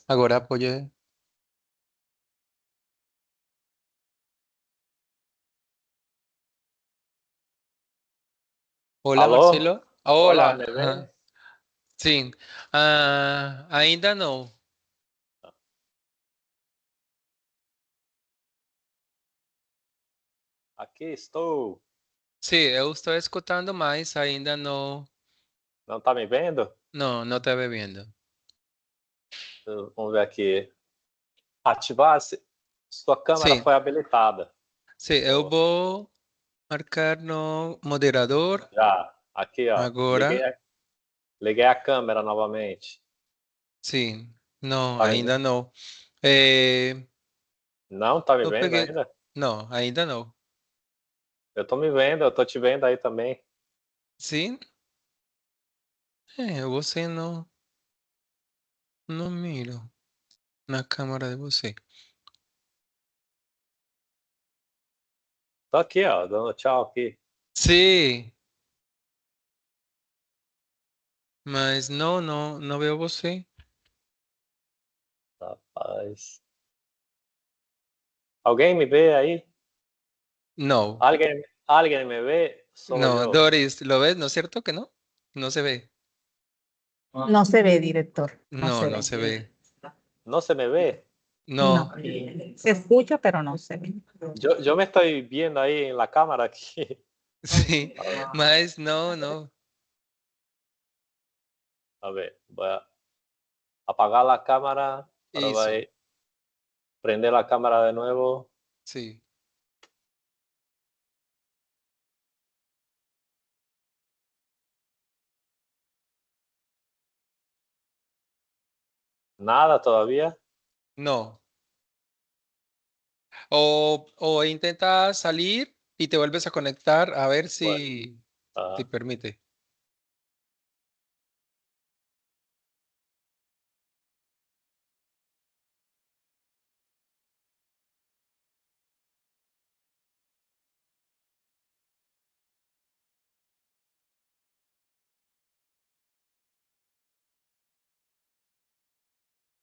Agora apoye. Hola, Alô? Marcelo. Olá, Hola. me vê? Ajá. Sim. Ainda não. Aqui estou. Sim, eu estou escutando, mas ainda não. Não tá me vendo? Não, não está bebendo. Vamos ver aqui. Ativar. Sua câmera Sim, foi habilitada. sim, eu Ó, vou marcar no moderador já. Aqui, ó. agora. Liguei a câmera novamente. Sim, não, Tá me ainda vendo? não. Não tá me Eu vendo peguei. ainda? Não, ainda não. Eu tô me vendo, eu tô te vendo aí também. Sim, você não miro na câmera de você. Tô aqui, ó, dando tchau aqui. Sim, mas não veo você. Rapaz. Alguém me vê aí? No, Alguém me vê? Solo no, yo. Doris, ¿lo ves? ¿No es cierto que no? No se ve. No se ve, director, no No, se no ve. se ve. ¿No se me ve? No, No, se escucha, pero no se ve. Yo me estoy viendo ahí en la cámara aquí. sí, mas no. A ver, voy a apagar la cámara. Ahora Eso, voy a prender la cámara de nuevo. sí. Nada todavía. No. O intenta salir y te vuelves a conectar a ver Bueno, si ah, permite.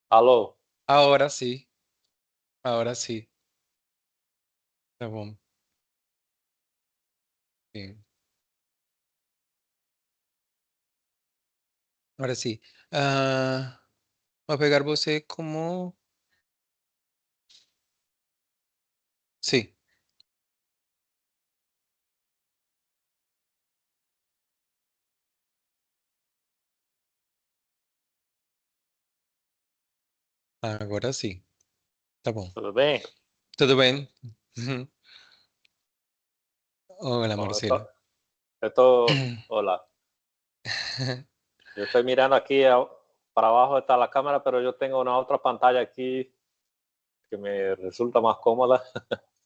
aló. Ahora sí, ahora sí. Tá bom. Bien. Ahora sí. Voy a pegar você como... Sí, agora sí. Tá bom. ¿Todo bien? Tudo bem? Uhum. Hola, Oh, Marcelo. hola. Yo estoy mirando aquí para abajo está la cámara, pero yo tengo una otra pantalla aquí que me resulta más cómoda.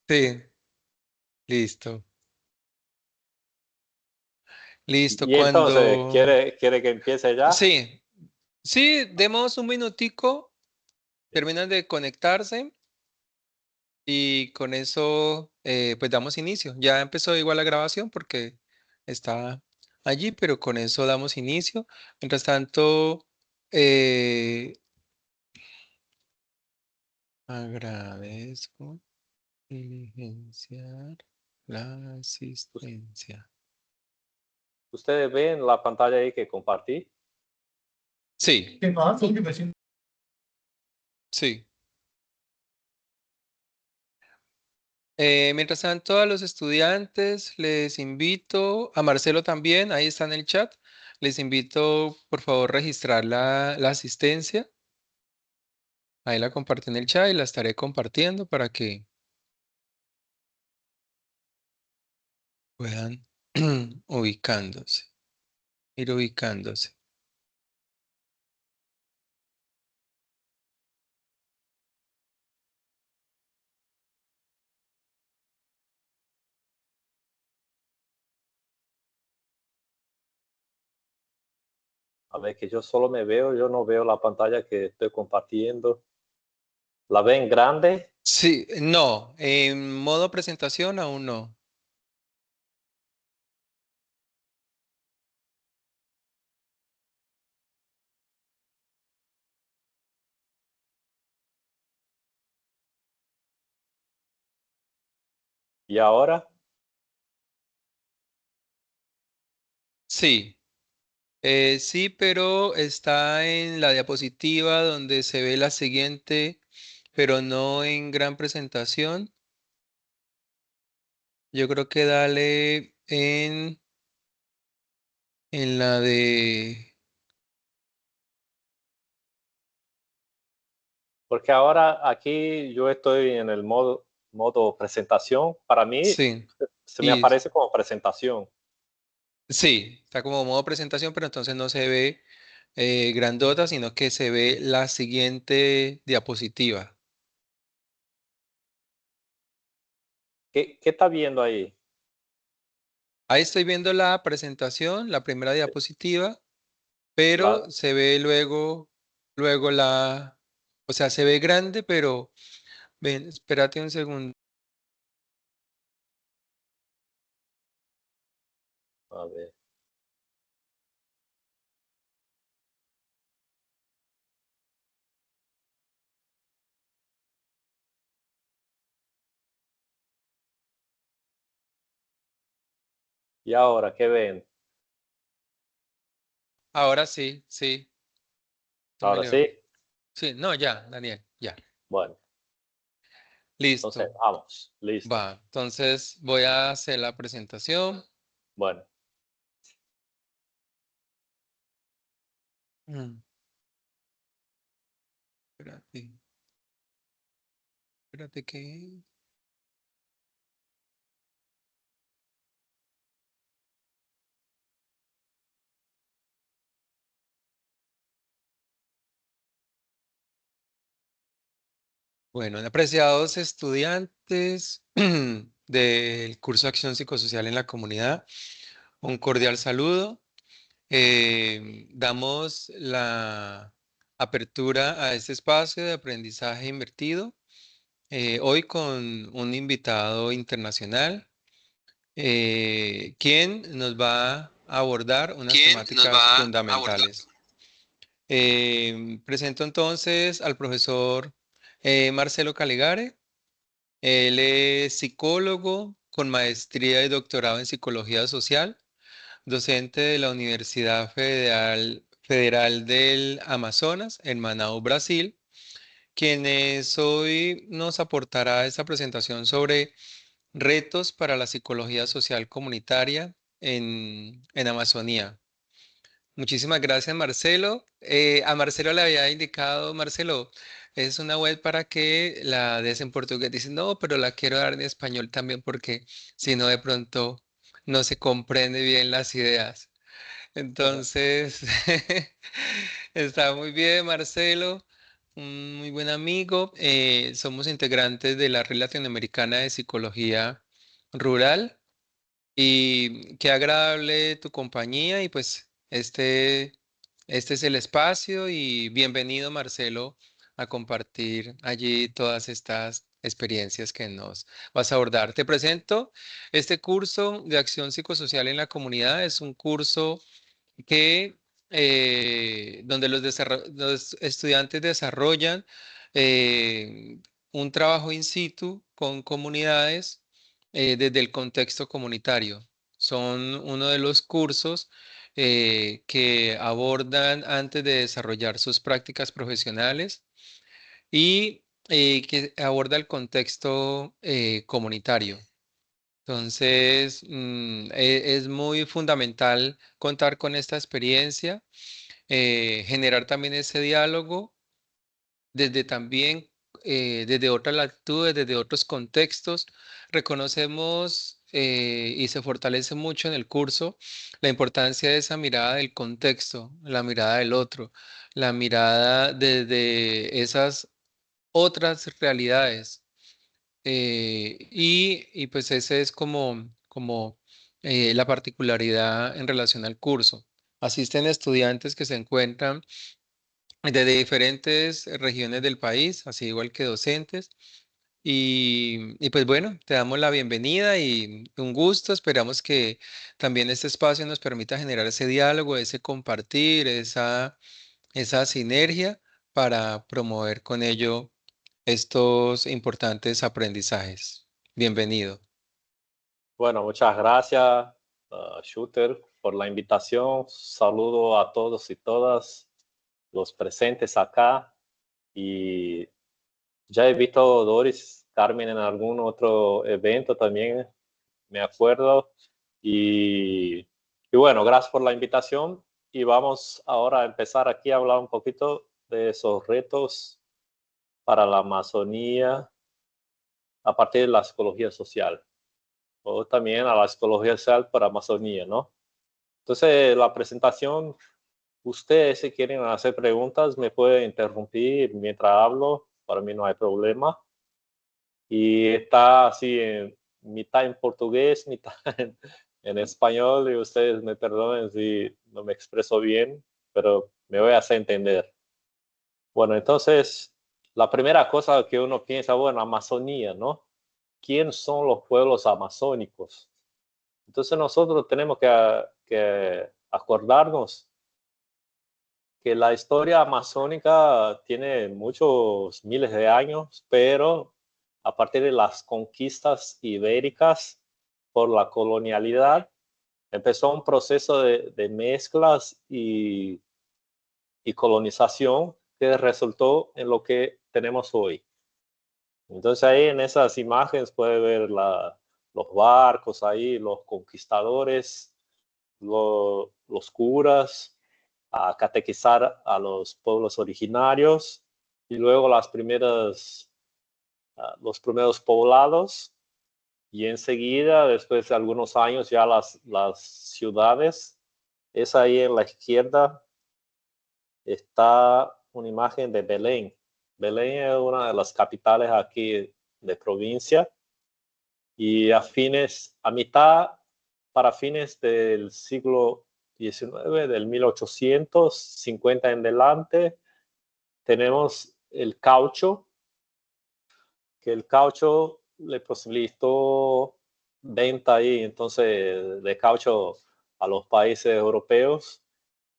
Sí, listo. Listo, Y entonces, cuando... ¿quiere que empiece ya? Sí, sí, demos un minutico, terminan de conectarse y con eso pues damos inicio. Ya empezó igual la grabación porque está allí, pero con eso damos inicio. Mientras tanto, eh, agradezco diligenciar la asistencia. Ustedes ven la pantalla ahí que compartí. Sí, sí. Mientras tanto, a los estudiantes les invito, a Marcelo también, ahí está en el chat, les invito por favor registrar la asistencia. Ahí la compartí en el chat y la estaré compartiendo para que puedan ubicándose, ir ubicándose. A ver, que yo solo me veo, yo no veo la pantalla que estoy compartiendo. ¿La ven grande? Sí, no, en modo presentación aún no. ¿Y ahora? Sí, sí, pero está en la diapositiva donde se ve la siguiente, pero no en gran presentación. Yo creo que dale en la de... Porque ahora aquí yo estoy en el modo presentación. Para mí Sí, se me y aparece como presentación. sí, está como modo presentación, pero entonces no se ve grandota, sino que se ve la siguiente diapositiva. ¿Qué está viendo ahí? Ahí estoy viendo la presentación, la primera diapositiva, La, pero se ve luego o sea, se ve grande, pero ven, espérate un segundo. a ver. ¿Y ahora qué ven? Ahora sí, sí, está Ahora mejor. sí. Sí, no, ya, Daniel, ya. Bueno, entonces Listo. vamos. Listo. Va, entonces voy a hacer la presentación. Bueno, Mm, espérate, espérate que... Bueno, apreciados estudiantes del curso de Acción Psicosocial en la Comunidad, un cordial saludo. Damos la apertura a este espacio de aprendizaje invertido, hoy con un invitado internacional, quien nos va a abordar unas ¿Quién nos temáticas va a abordar? fundamentales. Presento entonces al profesor Marcelo Caligare. Él es psicólogo con maestría y doctorado en psicología social, docente de la Federal del Amazonas en Manaus, Brasil, quienes hoy nos aportará esta presentación sobre retos para la psicología social comunitaria en Amazonía. Muchísimas gracias, Marcelo. A Marcelo le había indicado, Marcelo, es una web para que la des en portugués. Dice, no, pero la quiero dar en español también porque si no, de pronto no se comprende bien las ideas. Entonces, está muy bien, Marcelo, un muy buen amigo. Somos integrantes de la Red Latinoamericana de Psicología Rural. Y qué agradable tu compañía y pues este es el espacio y bienvenido Marcelo a compartir allí todas estas experiencias que nos vas a abordar. Te presento este curso de acción psicosocial en la comunidad. Es un curso que donde los estudiantes desarrollan eh, un trabajo in situ con comunidades desde el contexto comunitario. Son uno de los cursos que abordan antes de desarrollar sus prácticas profesionales y que aborda el contexto comunitario. Entonces, es muy fundamental contar con esta experiencia, generar también ese diálogo desde también, desde otras latitudes, desde otros contextos. Reconocemos y se fortalece mucho en el curso la importancia de esa mirada del contexto, la mirada del otro, la mirada desde esas otras realidades. Y pues ese es como la particularidad en relación al curso. Asisten estudiantes que se encuentran de diferentes regiones del país, así igual que docentes. Y pues bueno, te damos la bienvenida y un gusto. Esperamos que también este espacio nos permita generar ese diálogo, ese compartir, esa sinergia para promover con ello estos importantes aprendizajes. Bienvenido. Bueno, muchas gracias, Shooter, por la invitación. Saludo a todos y todas los presentes acá. Y ya he visto a Doris, Carmen en algún otro evento también, me acuerdo. Y bueno, gracias por la invitación. Y vamos ahora a empezar aquí a hablar un poquito de esos retos para la Amazonía a partir de la psicología social, o también a la psicología social para Amazonía, ¿no? Entonces, la presentación, ustedes si quieren hacer preguntas, me pueden interrumpir mientras hablo, para mí no hay problema. Y está así mitad en portugués, mitad en español, y ustedes me perdonen si no me expreso bien, pero me voy a hacer entender. Bueno, entonces, la primera cosa que uno piensa, bueno, Amazonía, ¿no? ¿Quién son los pueblos amazónicos? Entonces nosotros tenemos que acordarnos que la historia amazónica tiene muchos miles de años, pero a partir de las conquistas ibéricas por la colonialidad, empezó un proceso de mezclas y colonización que resultó en lo que tenemos hoy. Entonces ahí en esas imágenes puede ver los barcos ahí, los conquistadores, los curas, a catequizar a los pueblos originarios y luego los primeros poblados y enseguida, después de algunos años, ya las ciudades. Es ahí en la izquierda, está una imagen de Belén. Belén es una de las capitales aquí de provincia y para fines del siglo XIX, del 1850 en delante, tenemos el caucho, que el caucho le posibilitó venta ahí, entonces, de caucho a los países europeos.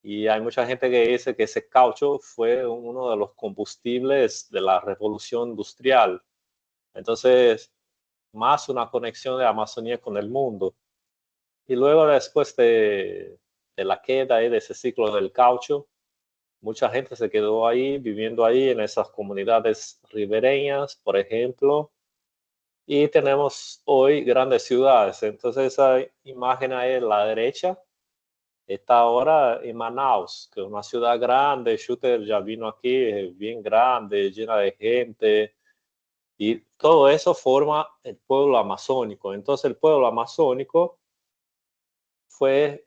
Y hay mucha gente que dice que ese caucho fue uno de los combustibles de la revolución industrial. Entonces, más una conexión de Amazonía con el mundo. Y luego, después de la queda de ese ciclo del caucho, mucha gente se quedó ahí, viviendo ahí en esas comunidades ribereñas, por ejemplo. Y tenemos hoy grandes ciudades. Entonces, esa imagen ahí a la derecha está ahora en Manaus, que es una ciudad grande. Shooter ya vino aquí, es bien grande, llena de gente. Y todo eso forma el pueblo amazónico. Entonces, el pueblo amazónico fue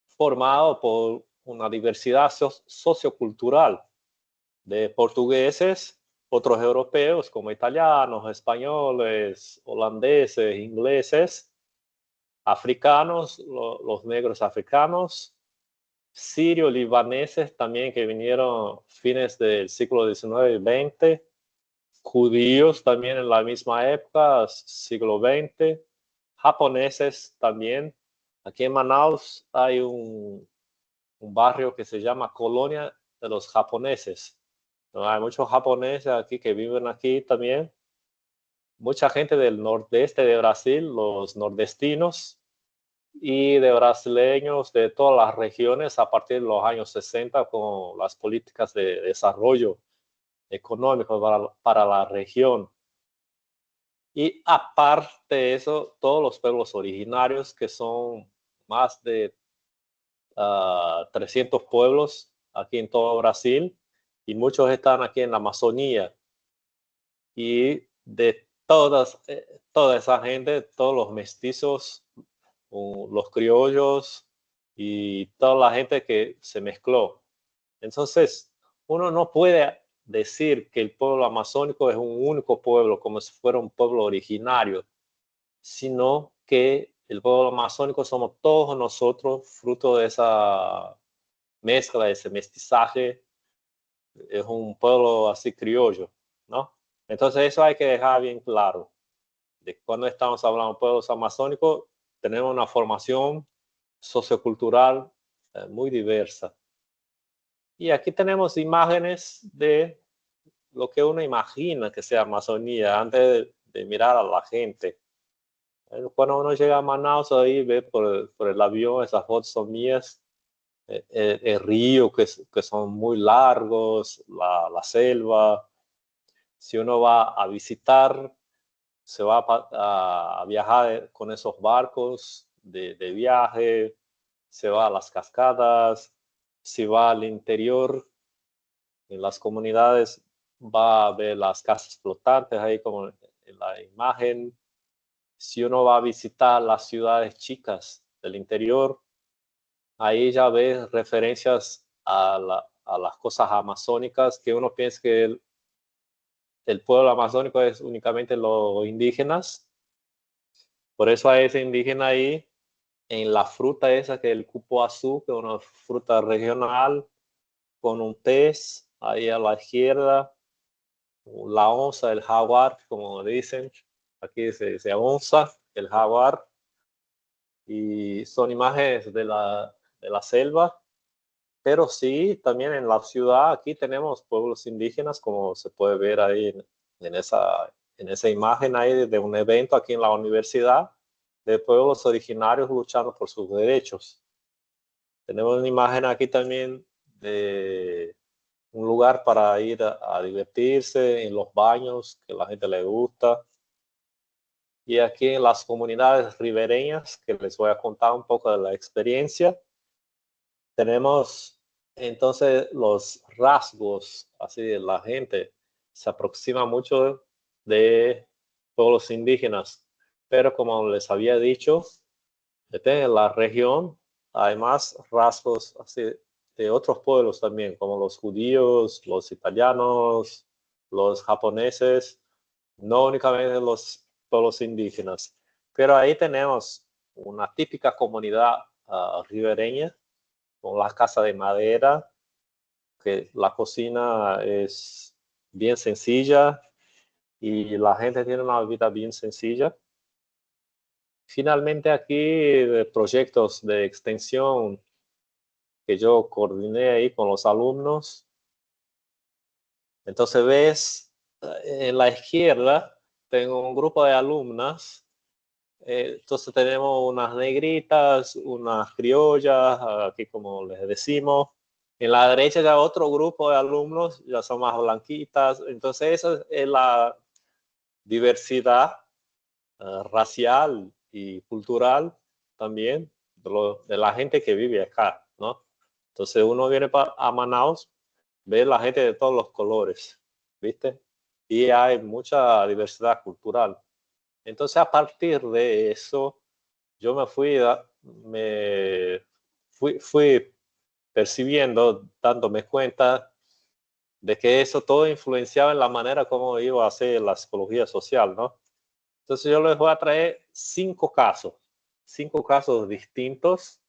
formado por una diversidad sociocultural de portugueses, otros europeos como italianos, españoles, holandeses, ingleses, africanos, los negros africanos, sirio-libaneses también que vinieron fines del siglo XIX y XX, judíos también en la misma época, siglo XX, japoneses también. Aquí en Manaus hay un barrio que se llama Colonia de los Japoneses. ¿No? Hay muchos japoneses aquí que viven aquí también. Mucha gente del nordeste de Brasil, los nordestinos, y de brasileños de todas las regiones a partir de los años 60 con las políticas de desarrollo económico para la región. Y aparte de eso, todos los pueblos originarios, que son más de 300 pueblos aquí en todo Brasil, y muchos están aquí en la Amazonía. Y de toda esa gente, todos los mestizos, los criollos y toda la gente que se mezcló. Entonces, uno no puede decir que el pueblo amazónico es un único pueblo, como si fuera un pueblo originario, sino que el pueblo amazónico somos todos nosotros, fruto de esa mezcla, de ese mestizaje. Es un pueblo así criollo, ¿no? Entonces eso hay que dejar bien claro. De cuando estamos hablando de pueblos amazónicos, tenemos una formación sociocultural muy diversa. Y aquí tenemos imágenes de lo que uno imagina que sea Amazonía antes de mirar a la gente. Cuando uno llega a Manaus, ahí ve por el avión, esas fotos son mías, el río que son muy largos, la selva. Si uno va a visitar, se va a viajar con esos barcos de viaje, se va a las cascadas, si va al interior, en las comunidades, va a ver las casas flotantes ahí como en la imagen. Si uno va a visitar las ciudades chicas del interior, ahí ya ves referencias a las cosas amazónicas, que uno piensa que el pueblo amazónico es únicamente los indígenas. Por eso hay ese indígena ahí en la fruta esa que es el cupo azul, que es una fruta regional, con un pez ahí a la izquierda, la onza, el jaguar, como dicen, aquí se dice onza, el jaguar, y son imágenes de la selva, pero sí, también en la ciudad, aquí tenemos pueblos indígenas, como se puede ver ahí en esa imagen ahí de un evento aquí en la universidad, de pueblos originarios luchando por sus derechos. Tenemos una imagen aquí también de un lugar para ir a divertirse en los baños, que a la gente le gusta. Y aquí en las comunidades ribereñas, que les voy a contar un poco de la experiencia, tenemos entonces los rasgos, así de la gente se aproxima mucho de pueblos indígenas, pero como les había dicho, depende de la región, hay más rasgos así de otros pueblos también, como los judíos, los italianos, los japoneses, no únicamente los pueblos indígenas. Pero ahí tenemos una típica comunidad ribereña, con la casa de madera, que la cocina es bien sencilla y la gente tiene una vida bien sencilla. Finalmente aquí proyectos de extensión que yo coordiné ahí con los alumnos. Entonces ves, en la izquierda tengo un grupo de alumnas. Entonces tenemos unas negritas, unas criollas, aquí como les decimos. En la derecha ya otro grupo de alumnos, ya son más blanquitas. Entonces esa es la diversidad racial y cultural también de la gente que vive acá, ¿no? Entonces uno viene a Manaus, ve la gente de todos los colores, ¿viste? Y hay mucha diversidad cultural. Entonces a partir de eso, yo fui percibiendo, dándome cuenta de que eso todo influenciaba en la manera como iba a hacer la psicología social, ¿no? Entonces yo les voy a traer 5 casos distintos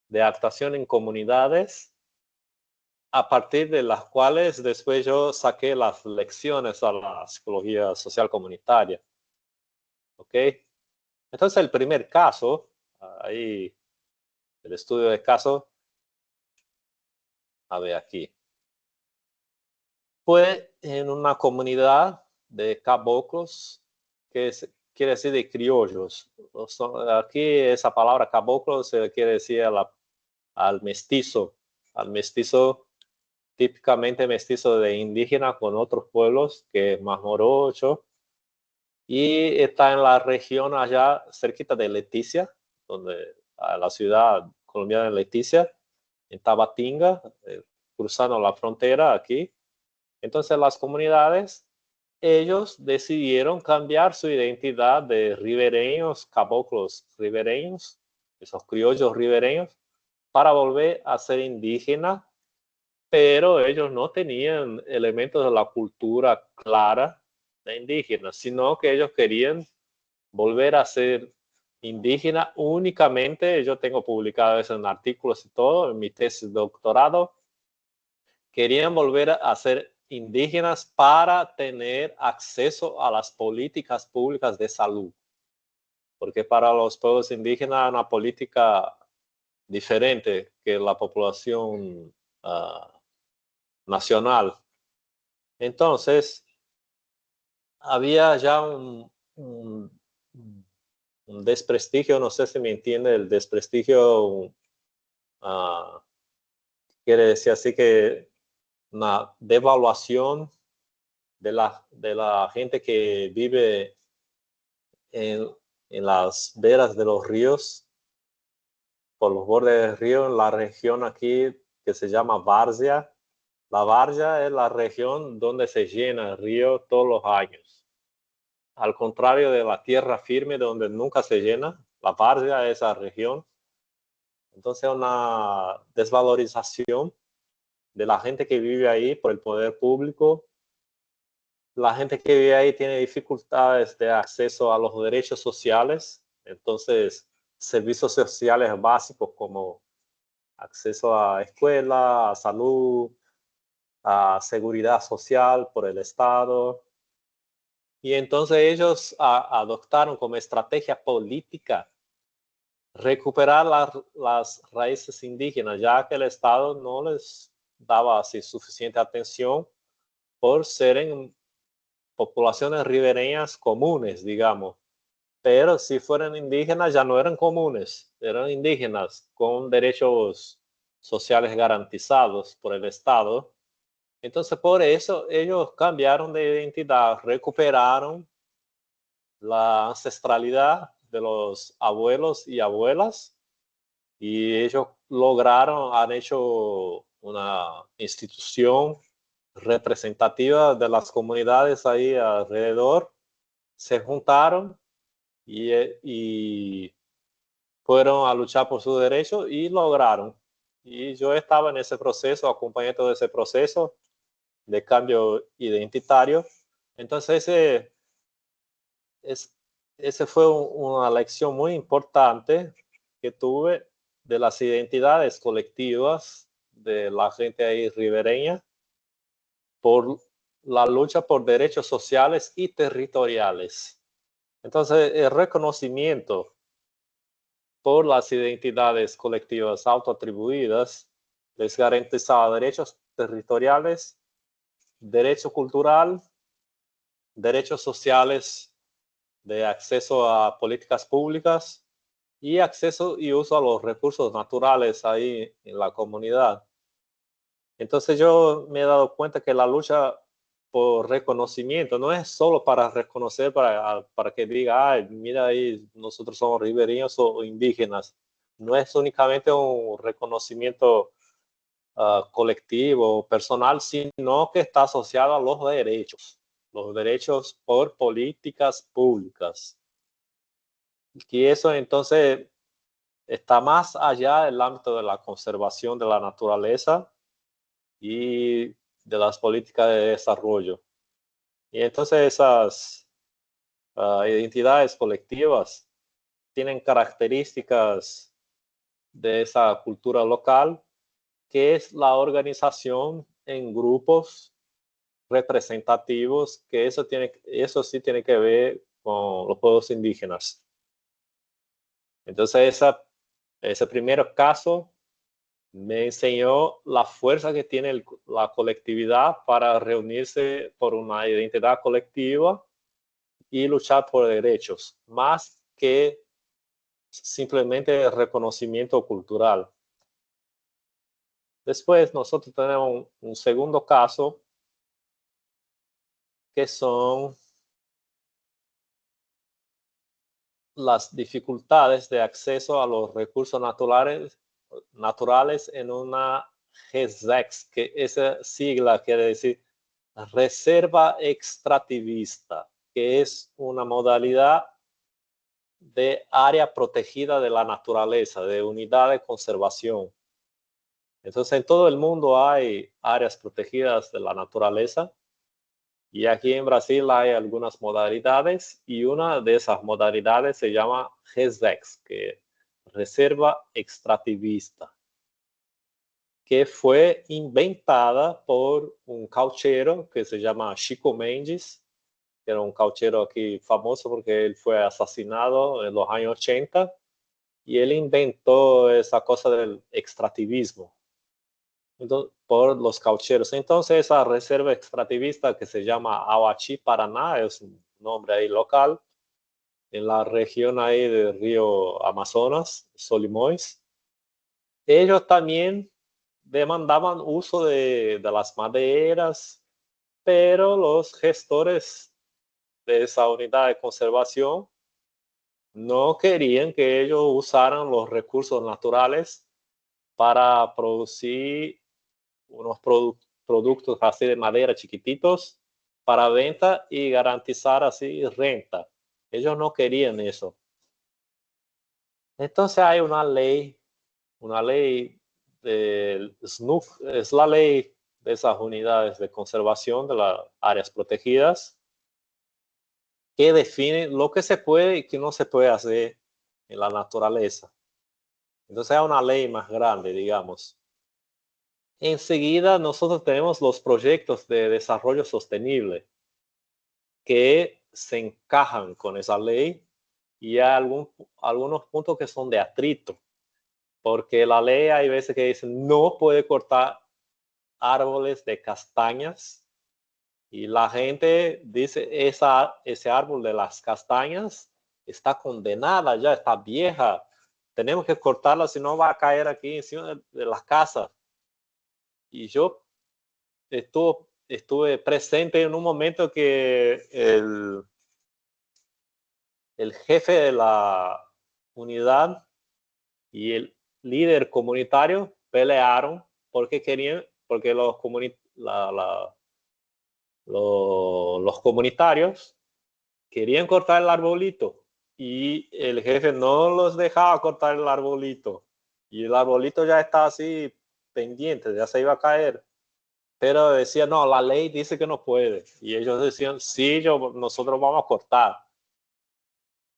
de actuación en comunidades, a partir de las cuales después yo saqué las lecciones a la psicología social comunitaria. ¿Ok? Entonces el primer caso, ahí el estudio de caso, a ver aquí, fue en una comunidad de caboclos, quiere decir de criollos. Aquí esa palabra caboclo se quiere decir al mestizo típicamente mestizo de indígena con otros pueblos, que es más morocho, y está en la región allá cerquita de Leticia, donde a la ciudad colombiana de Leticia, en Tabatinga, cruzando la frontera aquí. Entonces las comunidades, ellos decidieron cambiar su identidad de ribereños, caboclos ribereños, esos criollos ribereños, para volver a ser indígenas, pero ellos no tenían elementos de la cultura clara de indígenas, sino que ellos querían volver a ser indígena únicamente. Yo tengo publicado eso en artículos y todo, en mi tesis de doctorado. Querían volver a ser indígenas para tener acceso a las políticas públicas de salud, porque para los pueblos indígenas hay una política diferente que la población nacional. Entonces, había ya un desprestigio, no sé si me entiende, el desprestigio quiere decir así que una devaluación de la gente que vive en las veras de los ríos, por los bordes del río, en la región aquí que se llama Várzea. La Várzea es la región donde se llena el río todos los años. Al contrario de la tierra firme donde nunca se llena, la Várzea es esa región. Entonces una desvalorización de la gente que vive ahí por el poder público. La gente que vive ahí tiene dificultades de acceso a los derechos sociales, entonces servicios sociales básicos como acceso a escuela, a salud, a seguridad social por el Estado. Y entonces ellos adoptaron como estrategia política recuperar las raíces indígenas, ya que el Estado no les daba así suficiente atención por ser en poblaciones ribereñas comunes, digamos. Pero si fueran indígenas, ya no eran comunes, eran indígenas con derechos sociales garantizados por el Estado. Entonces, por eso ellos cambiaron de identidad, recuperaron la ancestralidad de los abuelos y abuelas, y ellos han hecho una institución representativa de las comunidades ahí alrededor, se juntaron y fueron a luchar por sus derechos y lograron. Y yo estaba en ese proceso, acompañé todo ese proceso de cambio identitario. Entonces ese fue una lección muy importante que tuve de las identidades colectivas de la gente ahí ribereña por la lucha por derechos sociales y territoriales. Entonces, el reconocimiento por las identidades colectivas autoatribuidas les garantizaba derechos territoriales, derecho cultural, derechos sociales de acceso a políticas públicas y acceso y uso a los recursos naturales ahí en la comunidad. Entonces yo me he dado cuenta que la lucha por reconocimiento no es solo para reconocer, para que diga, ay, mira ahí, nosotros somos ribereños o indígenas. No es únicamente un reconocimiento colectivo o personal, sino que está asociado a los derechos por políticas públicas. Y eso entonces está más allá del ámbito de la conservación de la naturaleza y de las políticas de desarrollo. Y entonces esas identidades colectivas tienen características de esa cultura local, que es la organización en grupos representativos, que eso sí tiene que ver con los pueblos indígenas. Entonces ese primer caso me enseñó la fuerza que tiene la colectividad para reunirse por una identidad colectiva y luchar por derechos, más que simplemente el reconocimiento cultural. Después nosotros tenemos un segundo caso, que son las dificultades de acceso a los recursos naturales en una GESEX, que esa sigla quiere decir reserva extractivista, que es una modalidad de área protegida de la naturaleza, de unidad de conservación. Entonces, en todo el mundo hay áreas protegidas de la naturaleza, y aquí en Brasil hay algunas modalidades, y una de esas modalidades se llama GESEX, que es Reserva Extractivista, que fue inventada por un cauchero que se llama Chico Mendes, que era un cauchero aquí famoso porque él fue asesinado en los años 80, y él inventó esa cosa del extractivismo por los caucheros. Entonces esa reserva extractivista que se llama Ahuachi Paraná, es un nombre ahí local, en la región ahí del río Amazonas, Solimões, ellos también demandaban uso de las maderas, pero los gestores de esa unidad de conservación no querían que ellos usaran los recursos naturales para producir unos productos así de madera chiquititos para venta y garantizar así renta. Ellos no querían eso. Entonces hay una ley del SNUC, es la ley de esas unidades de conservación de las áreas protegidas, que define lo que se puede y que no se puede hacer en la naturaleza. Entonces hay una ley más grande, digamos. Enseguida nosotros tenemos los proyectos de desarrollo sostenible que se encajan con esa ley y hay algunos puntos que son de atrito, porque la ley hay veces que dice no puede cortar árboles de castañas y la gente dice ese árbol de las castañas está condenada, ya está vieja, tenemos que cortarla si no va a caer aquí encima de las casas. Y yo estuve presente en un momento que el jefe de la unidad y el líder comunitario pelearon porque los comunitarios querían cortar el arbolito y el jefe no los dejaba cortar el arbolito y el arbolito ya está así pendiente, ya se iba a caer. Pero decía, no, la ley dice que no puede. Y ellos decían, sí, nosotros vamos a cortar.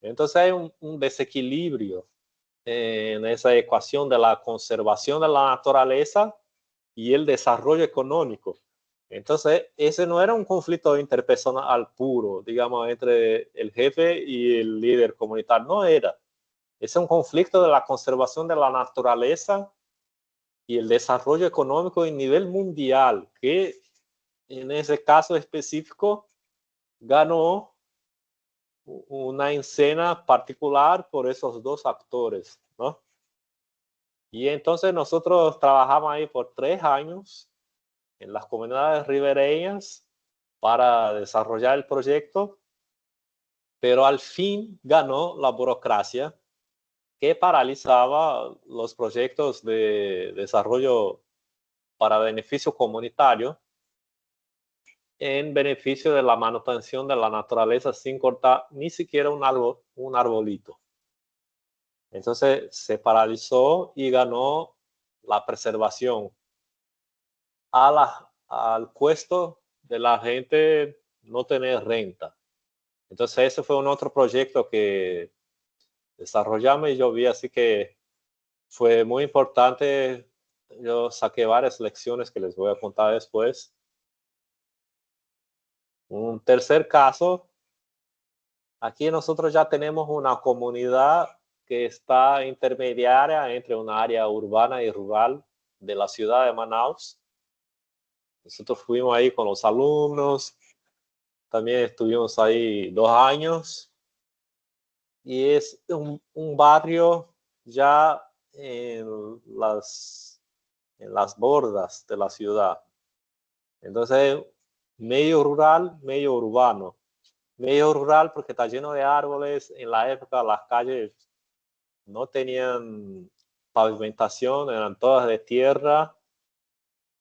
Entonces hay un desequilibrio en esa ecuación de la conservación de la naturaleza y el desarrollo económico. Entonces, ese no era un conflicto interpersonal puro, digamos, entre el jefe y el líder comunitario, no era. Es un conflicto de la conservación de la naturaleza y el desarrollo económico en nivel mundial, que en ese caso específico ganó una escena particular por esos dos actores, ¿no? Y entonces nosotros trabajamos ahí por 3 años en las comunidades ribereñas para desarrollar el proyecto, pero al fin ganó la burocracia que paralizaba los proyectos de desarrollo para beneficio comunitario en beneficio de la manutención de la naturaleza sin cortar ni siquiera un arbolito. Entonces se paralizó y ganó la preservación al costo de la gente no tener renta. Entonces ese fue un otro proyecto que desarrollamos y yo vi así que fue muy importante. Yo saqué varias lecciones que les voy a contar después. Un tercer caso, aquí nosotros ya tenemos una comunidad que está intermediaria entre una área urbana y rural de la ciudad de Manaus. Nosotros fuimos ahí con los alumnos, también estuvimos ahí 2 años y es un barrio ya en las bordas de la ciudad. Entonces, medio rural, medio urbano. Medio rural porque está lleno de árboles. En la época las calles no tenían pavimentación, eran todas de tierra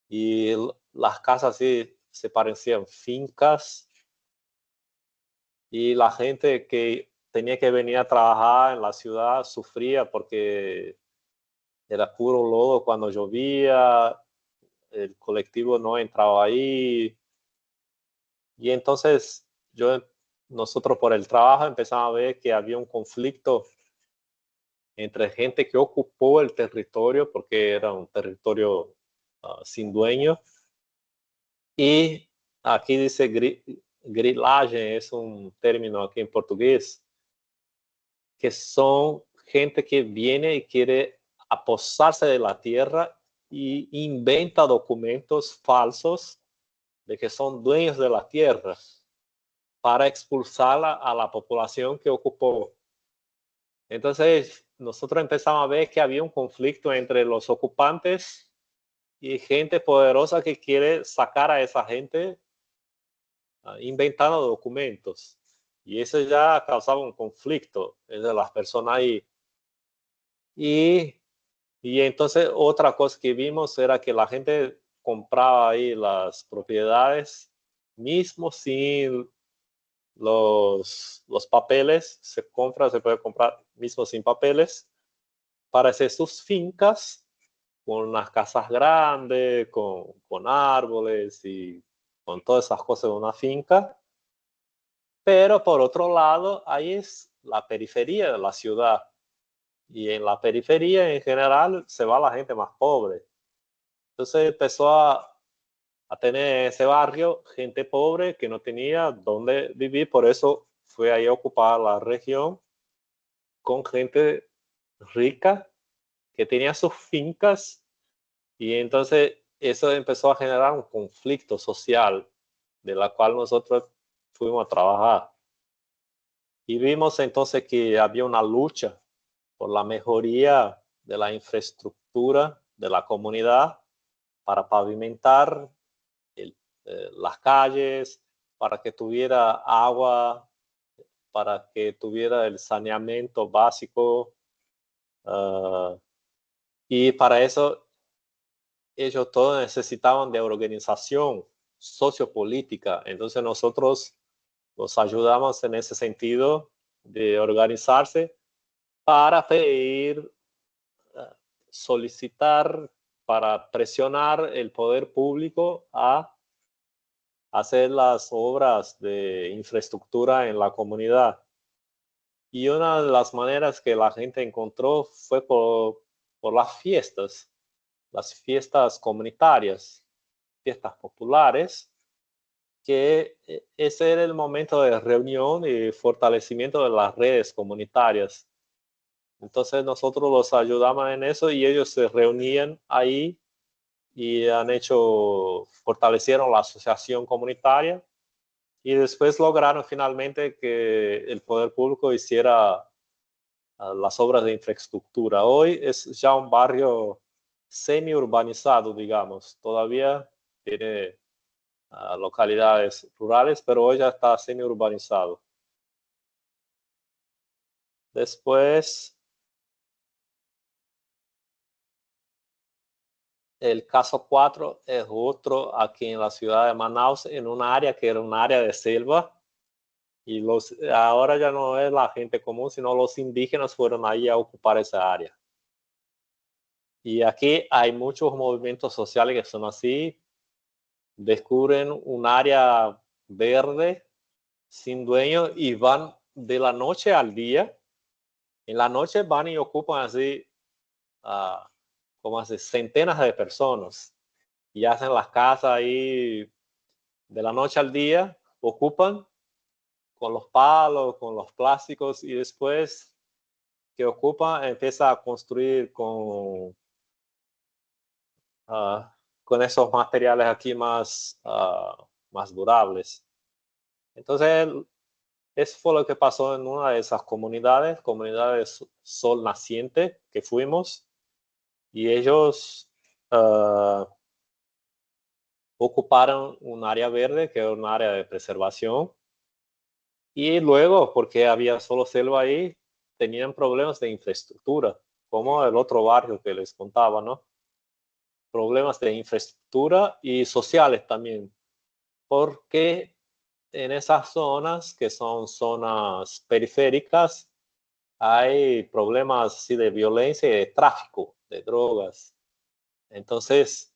y las casas sí se parecían fincas y la gente que tenía que venir a trabajar en la ciudad sufría porque era puro lodo cuando llovía, el colectivo no entraba ahí. Y entonces nosotros por el trabajo empezamos a ver que había un conflicto entre gente que ocupó el territorio porque era un territorio sin dueño. Y aquí dice grilagem, es un término aquí en portugués, que son gente que viene y quiere apossarse de la tierra y inventa documentos falsos de que son dueños de la tierra. para expulsar a la población que ocupó. Entonces, nosotros empezamos a ver que había un conflicto entre los ocupantes y gente poderosa que quiere sacar a esa gente inventando documentos. Y eso ya causaba un conflicto entre las personas ahí. Y entonces otra cosa que vimos era que la gente compraba ahí las propiedades mismo sin los papeles, se puede comprar mismo sin papeles para hacer sus fincas con unas casas grandes, con árboles y con todas esas cosas de una finca. Pero por otro lado, ahí es la periferia de la ciudad. Y en la periferia en general se va la gente más pobre. Entonces empezó a tener ese barrio gente pobre que no tenía dónde vivir, por eso fue ahí a ocupar la región con gente rica que tenía sus fincas y entonces eso empezó a generar un conflicto social de la cual nosotros fuimos a trabajar. Y vimos entonces que había una lucha por la mejoría de la infraestructura de la comunidad para pavimentar las calles, para que tuviera agua, para que tuviera el saneamiento básico. Y para eso ellos todos necesitaban de organización sociopolítica. Entonces nosotros los ayudamos en ese sentido de organizarse para pedir, solicitar, para presionar el poder público a hacer las obras de infraestructura en la comunidad. Y una de las maneras que la gente encontró fue por las fiestas comunitarias, fiestas populares, que ese era el momento de reunión y fortalecimiento de las redes comunitarias. Entonces nosotros los ayudamos en eso y ellos se reunían ahí y fortalecieron la asociación comunitaria y después lograron finalmente que el poder público hiciera las obras de infraestructura. Hoy es ya un barrio semi-urbanizado, digamos. Todavía tiene localidades rurales, pero hoy ya está semi-urbanizado. Después, el caso 4 es otro aquí en la ciudad de Manaus, en un área que era un área de selva. Y ahora ya no es la gente común, sino los indígenas fueron ahí a ocupar esa área. Y aquí hay muchos movimientos sociales que son así. Descubren un área verde sin dueño y van de la noche al día. En la noche van y ocupan así, como así, centenas de personas. Y hacen las casas ahí de la noche al día, ocupan con los palos, con los plásticos y después que ocupa empieza a construir con esos materiales aquí más durables. Entonces, eso fue lo que pasó en una de esas comunidades Sol Naciente que fuimos, y ellos ocuparon un área verde que era un área de preservación, y luego, porque había solo selva ahí, tenían problemas de infraestructura, como el otro barrio que les contaba, ¿no? Problemas de infraestructura y sociales también, porque en esas zonas, que son zonas periféricas, hay problemas así de violencia y de tráfico de drogas. Entonces,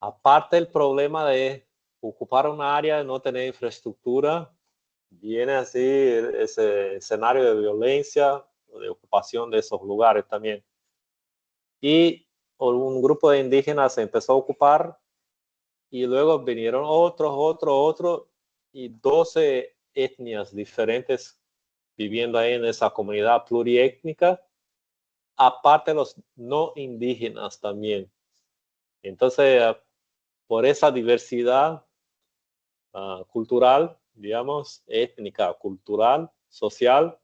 aparte del problema de ocupar un área y no tener infraestructura, viene así ese escenario de violencia, de ocupación de esos lugares también. Y un grupo de indígenas se empezó a ocupar y luego vinieron otros, y 12 etnias diferentes viviendo ahí en esa comunidad pluriétnica, aparte de los no indígenas también. Entonces, por esa diversidad cultural, digamos, étnica, cultural, social.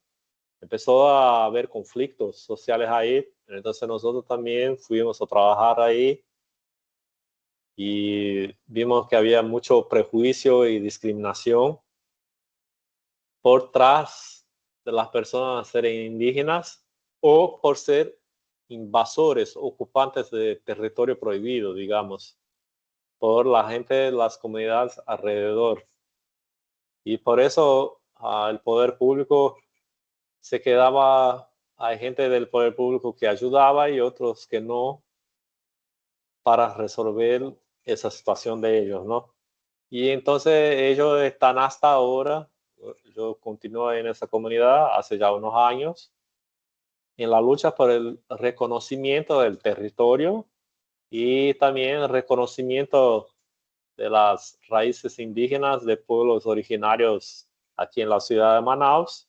Empezó a haber conflictos sociales ahí, entonces nosotros también fuimos a trabajar ahí y vimos que había mucho prejuicio y discriminación por tras de las personas ser indígenas o por ser invasores, ocupantes de territorio prohibido, digamos, por la gente de las comunidades alrededor. Y por eso el poder público se quedaba, hay gente del poder público que ayudaba y otros que no, para resolver esa situación de ellos, ¿no? Y entonces ellos están hasta ahora, yo continúo en esa comunidad hace ya unos años, en la lucha por el reconocimiento del territorio y también el reconocimiento de las raíces indígenas de pueblos originarios aquí en la ciudad de Manaus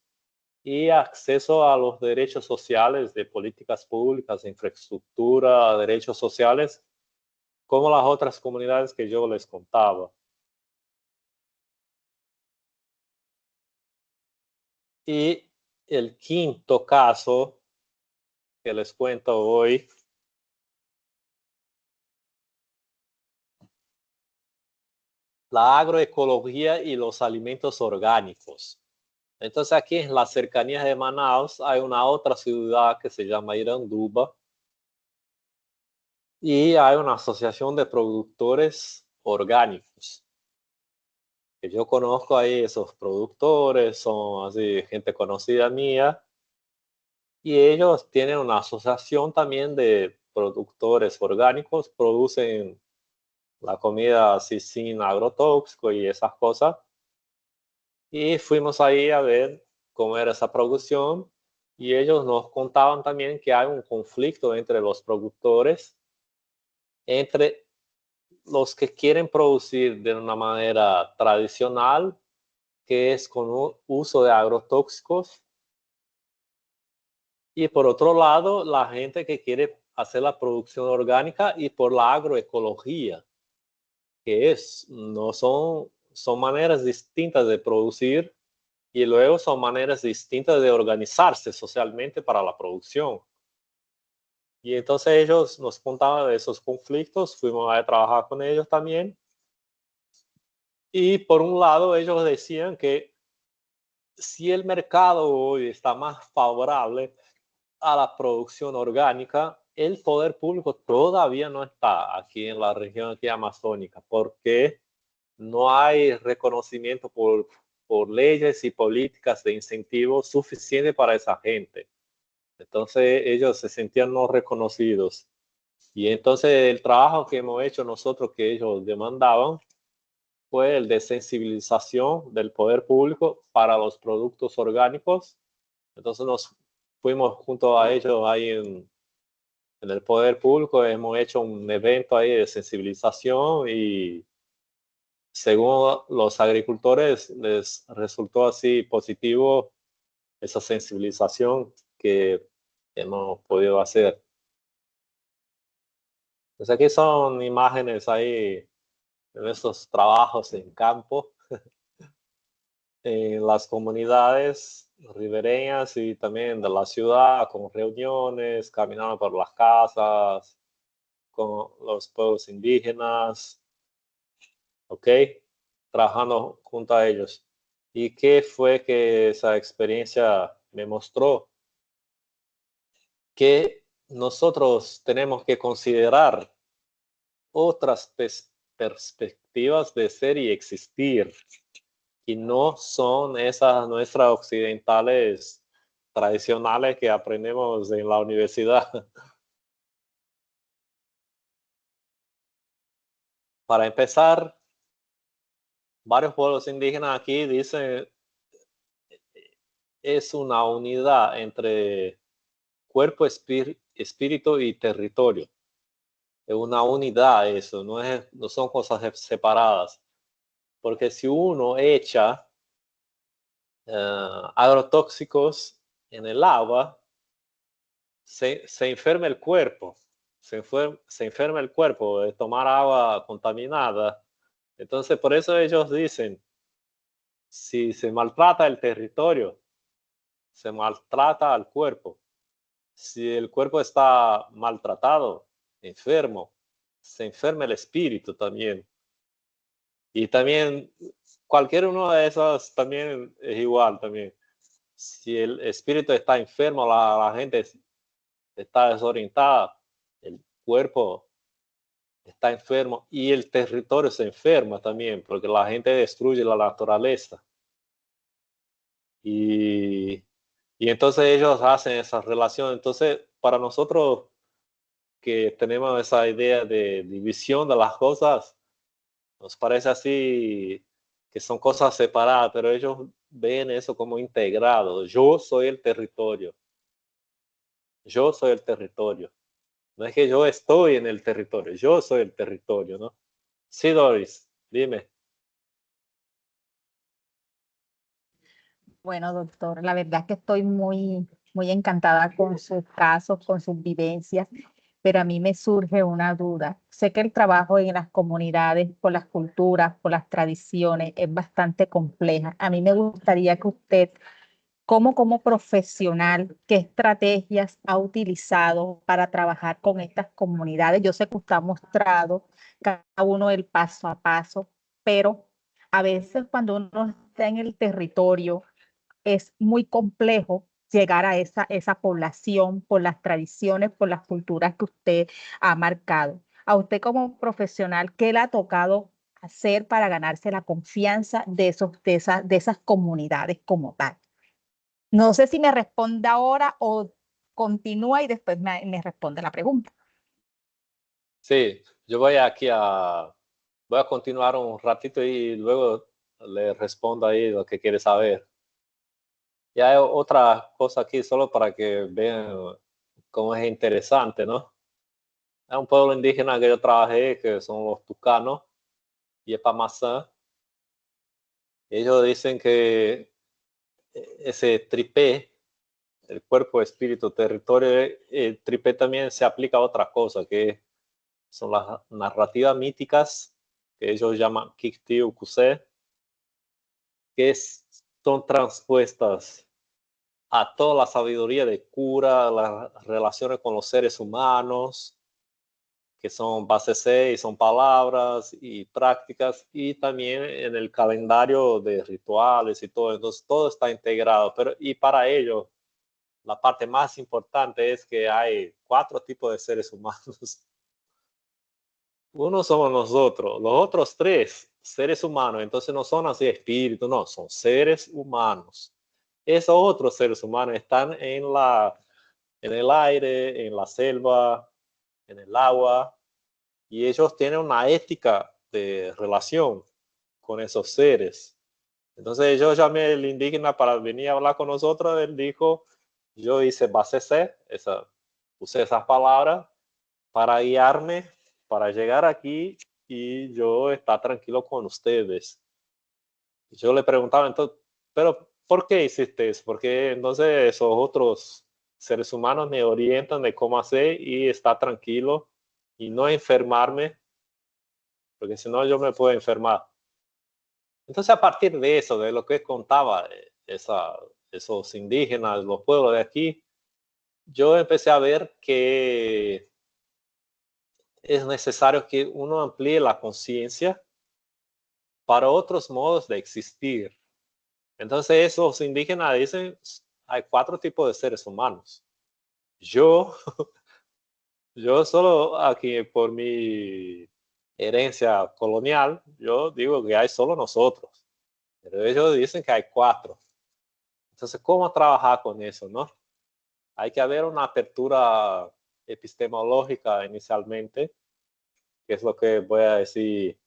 y acceso a los derechos sociales de políticas públicas, infraestructura, derechos sociales, como las otras comunidades que yo les contaba. Y el quinto caso que les cuento hoy la agroecología y los alimentos orgánicos. Entonces aquí en las cercanías de Manaus hay una otra ciudad que se llama Iranduba y hay una asociación de productores orgánicos. Que yo conozco ahí esos productores, son así gente conocida mía y ellos tienen una asociación también de productores orgánicos, producen la comida así sin agrotóxico y esas cosas. Y fuimos ahí a ver cómo era esa producción y ellos nos contaban también que hay un conflicto entre los productores, entre los que quieren producir de una manera tradicional, que es con uso de agrotóxicos, y por otro lado, la gente que quiere hacer la producción orgánica y por la agroecología, que no son maneras distintas de producir y luego son maneras distintas de organizarse socialmente para la producción. Y entonces ellos nos contaban de esos conflictos, fuimos a trabajar con ellos también. Y por un lado, ellos decían que si el mercado hoy está más favorable a la producción orgánica, el poder público todavía no está aquí en la región aquí amazónica, porque no hay reconocimiento por leyes y políticas de incentivo suficiente para esa gente. Entonces ellos se sentían no reconocidos. Y entonces el trabajo que hemos hecho nosotros que ellos demandaban fue el de sensibilización del poder público para los productos orgánicos. Entonces nos fuimos junto a ellos ahí en el poder público, hemos hecho un evento ahí de sensibilización y según los agricultores les resultó así positivo esa sensibilización que hemos podido hacer. Pues aquí son imágenes ahí de nuestros trabajos en campo, en las comunidades ribereñas y también de la ciudad, con reuniones, caminando por las casas, con los pueblos indígenas, ¿ok? Trabajando junto a ellos. ¿Y qué fue que esa experiencia me mostró? Que nosotros tenemos que considerar otras perspectivas de ser y existir, y no son esas nuestras occidentales tradicionales que aprendemos en la universidad. Para empezar, varios pueblos indígenas aquí dicen es una unidad entre cuerpo, espíritu y territorio. Es una unidad eso, no son cosas separadas. Porque si uno echa agrotóxicos en el agua, se enferma el cuerpo, se enferma el cuerpo de tomar agua contaminada. Entonces, por eso ellos dicen, Si se maltrata el territorio, se maltrata al cuerpo. Si el cuerpo está maltratado, enfermo, se enferma el espíritu también. Y también cualquier uno de esos también es igual también. Si el espíritu está enfermo, la gente está desorientada, el cuerpo está enfermo y el territorio se enferma también, porque la gente destruye la naturaleza. Y, y entonces ellos hacen esa relación. Entonces, para nosotros que tenemos esa idea de división de las cosas, nos parece así que son cosas separadas, pero ellos ven eso como integrado. Yo soy el territorio. Yo soy el territorio. No es que yo estoy en el territorio, yo soy el territorio, ¿no? Sí, Doris, dime. Bueno, doctor, la verdad es que estoy muy encantada con sus casos, con sus vivencias, pero a mí me surge una duda. Sé que el trabajo en las comunidades, por las culturas, por las tradiciones, es bastante compleja. A mí me gustaría que usted, como profesional, ¿qué estrategias ha utilizado para trabajar con estas comunidades? Yo sé que usted ha mostrado cada uno el paso a paso, pero a veces cuando uno está en el territorio, es muy complejo llegar a esa población por las tradiciones, por las culturas que usted ha marcado. A usted como profesional, ¿qué le ha tocado hacer para ganarse la confianza de esas comunidades como tal? No sé si me responde ahora o continúa y después me responde la pregunta. Sí, yo voy a continuar un ratito y luego le respondo ahí lo que quiere saber. Y hay otra cosa aquí, solo para que vean cómo es interesante, ¿no? Hay un pueblo indígena que yo trabajé, que son los tucanos, y Epamazán. Ellos dicen que ese tripé, el cuerpo, espíritu, territorio, el tripé también se aplica a otra cosa, que son las narrativas míticas, que ellos llaman Kiktiu Kuse, que son transpuestas a toda la sabiduría de cura, las relaciones con los seres humanos, que son base 6, son palabras y prácticas, y también en el calendario de rituales y todo. Entonces, todo está integrado. Pero, y para ello, la parte más importante es que hay 4 tipos de seres humanos. Uno somos nosotros, los otros 3 seres humanos, entonces no son así espíritus, no, son seres humanos. Esos otros seres humanos están en el aire, en la selva, en el agua, y ellos tienen una ética de relación con esos seres. Entonces yo llamé al indígena para venir a hablar con nosotros, él dijo, yo hice base C, usé esas palabras para guiarme, para llegar aquí y yo estar tranquilo con ustedes. Yo le preguntaba entonces, pero ¿por qué hiciste eso? Porque entonces esos otros seres humanos me orientan de cómo hacer y estar tranquilo y no enfermarme, porque si no yo me puedo enfermar. Entonces a partir de eso, de lo que contaba esos indígenas, los pueblos de aquí, yo empecé a ver que es necesario que uno amplíe la conciencia para otros modos de existir. Entonces esos indígenas dicen, hay 4 tipos de seres humanos. Yo, yo solo aquí por mi herencia colonial, yo digo que hay solo nosotros, pero ellos dicen que hay 4. Entonces, ¿cómo trabajar con eso, no? Hay que haber una apertura epistemológica inicialmente, que es lo que voy a decir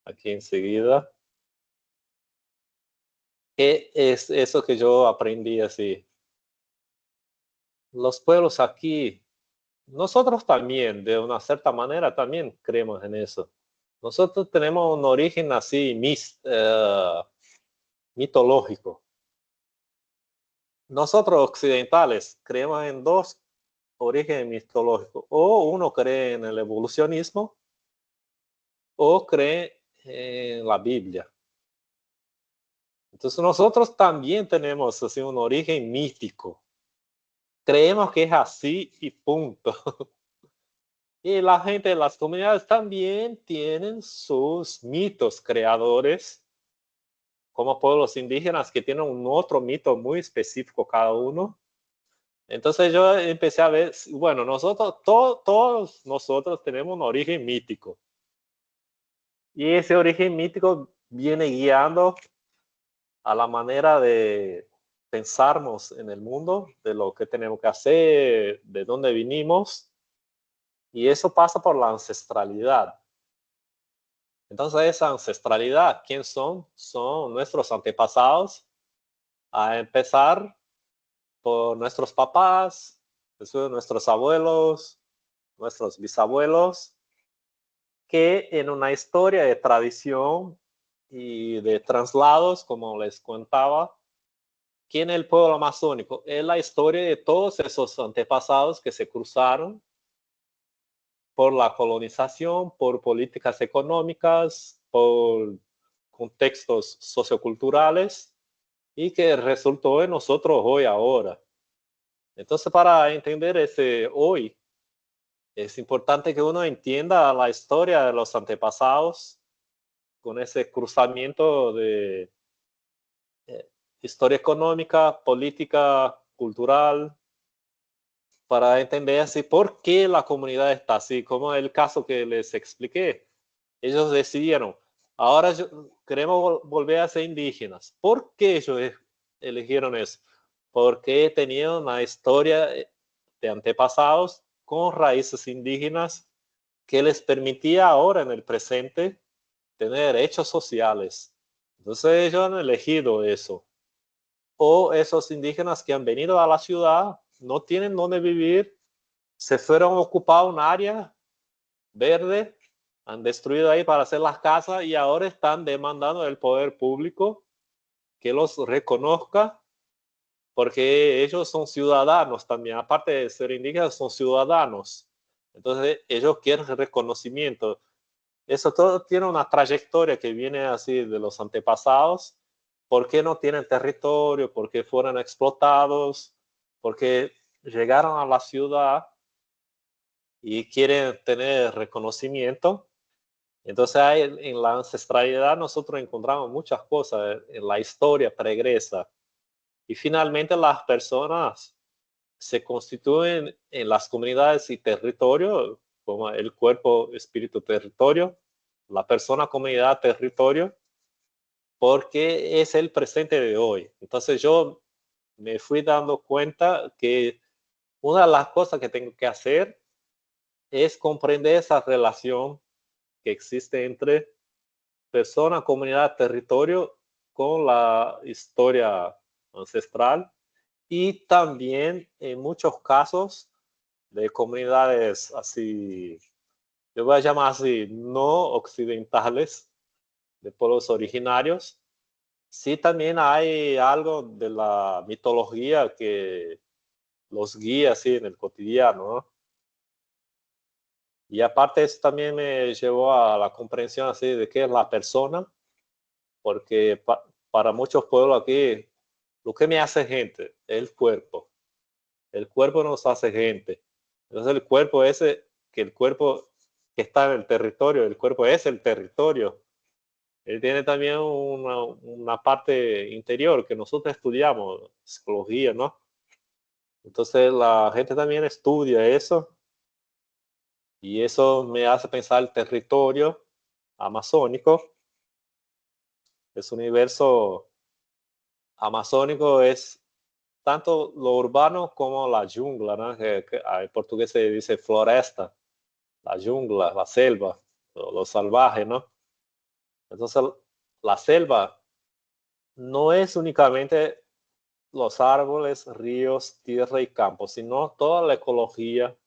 aquí enseguida. ¿Qué es eso que yo aprendí así? Los pueblos aquí, nosotros también, de una cierta manera, también creemos en eso. Nosotros tenemos un origen así mitológico. Nosotros occidentales creemos en 2 orígenes mitológicos. O uno cree en el evolucionismo o cree en la Biblia. Entonces nosotros también tenemos así un origen místico. Creemos que es así y punto. Y la gente de las comunidades también tienen sus mitos creadores, como pueblos indígenas que tienen un otro mito muy específico cada uno. Entonces yo empecé a ver, bueno, nosotros, todos nosotros tenemos un origen mítico. Y ese origen mítico viene guiando a la manera de pensarnos en el mundo, de lo que tenemos que hacer, de dónde vinimos. Y eso pasa por la ancestralidad. Entonces esa ancestralidad, ¿quién son? Son nuestros antepasados, a empezar por nuestros papás, después nuestros abuelos, nuestros bisabuelos, que en una historia de tradición y de traslados, como les contaba, que en el pueblo amazónico es la historia de todos esos antepasados que se cruzaron por la colonización, por políticas económicas, por contextos socioculturales y que resultó en nosotros hoy ahora. Entonces, para entender ese hoy, es importante que uno entienda la historia de los antepasados con ese cruzamiento de historia económica, política, cultural, para entender así por qué la comunidad está así, como el caso que les expliqué. Ellos decidieron, ahora queremos volver a ser indígenas. ¿Por qué ellos eligieron eso? Porque tenían una historia de antepasados con raíces indígenas que les permitía ahora en el presente tener derechos sociales. Entonces ellos han elegido eso. O esos indígenas que han venido a la ciudad, no tienen dónde vivir, se fueron a ocupar un área verde, han destruido ahí para hacer las casas y ahora están demandando del poder público que los reconozca porque ellos son ciudadanos también, aparte de ser indígenas, son ciudadanos. Entonces ellos quieren reconocimiento. Eso todo tiene una trayectoria que viene así de los antepasados. ¿Por qué no tienen territorio? ¿Por qué fueron explotados? Porque llegaron a la ciudad y quieren tener reconocimiento. Entonces en la ancestralidad nosotros encontramos muchas cosas en la historia pregresa. Y finalmente las personas se constituyen en las comunidades y territorio, como el cuerpo, espíritu, territorio, la persona, comunidad, territorio, porque es el presente de hoy. Entonces yo me fui dando cuenta que una de las cosas que tengo que hacer es comprender esa relación que existe entre persona, comunidad, territorio con la historia ancestral y también en muchos casos de comunidades así, yo voy a llamar así, no occidentales, de pueblos originarios. Sí, también hay algo de la mitología que los guía así en el cotidiano, ¿no? Y aparte eso también me llevó a la comprensión así de qué es la persona, porque para muchos pueblos aquí, lo que me hace gente es el cuerpo. El cuerpo nos hace gente. Entonces el cuerpo ese, que el cuerpo que está en el territorio, el cuerpo es el territorio. Él tiene también una parte interior que nosotros estudiamos, psicología, ¿no? Entonces la gente también estudia eso y eso me hace pensar el territorio amazónico. Ese universo amazónico es tanto lo urbano como la jungla, ¿no? Que en portugués se dice floresta, la jungla, la selva, lo salvaje, ¿no? Entonces la selva no es únicamente los árboles, ríos, tierra y campos, sino toda la ecología,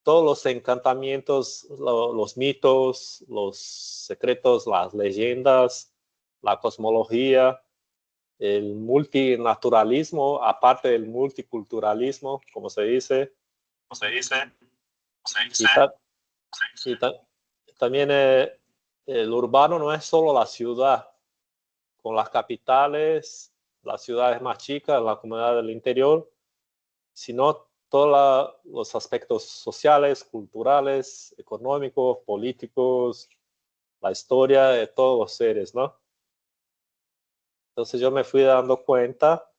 todos los encantamientos, los mitos, los secretos, las leyendas, la cosmología, el multinaturalismo, aparte del multiculturalismo, como se dice. ¿Cómo se dice? Y, y también el urbano no es solo la ciudad, con las capitales, las ciudades más chicas, la comunidad del interior, sino todos los aspectos sociales, culturales, económicos, políticos, la historia de todos los seres, ¿no? Entonces yo me fui dando cuenta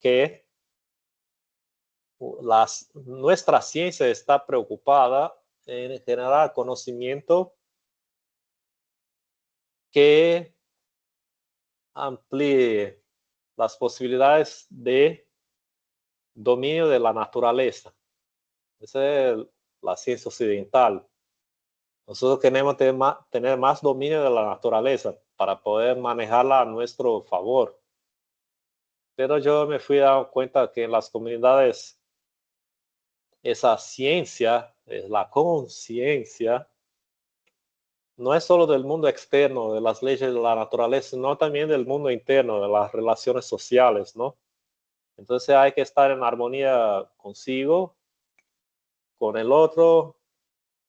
que nuestra ciencia está preocupada en generar conocimiento que amplíe las posibilidades de dominio de la naturaleza. Esa es la ciencia occidental. Nosotros queremos tener más dominio de la naturaleza para poder manejarla a nuestro favor. Pero yo me fui dando cuenta que en las comunidades esa ciencia, la conciencia, no es solo del mundo externo, de las leyes de la naturaleza, sino también del mundo interno, de las relaciones sociales, ¿no? Entonces hay que estar en armonía consigo, con el otro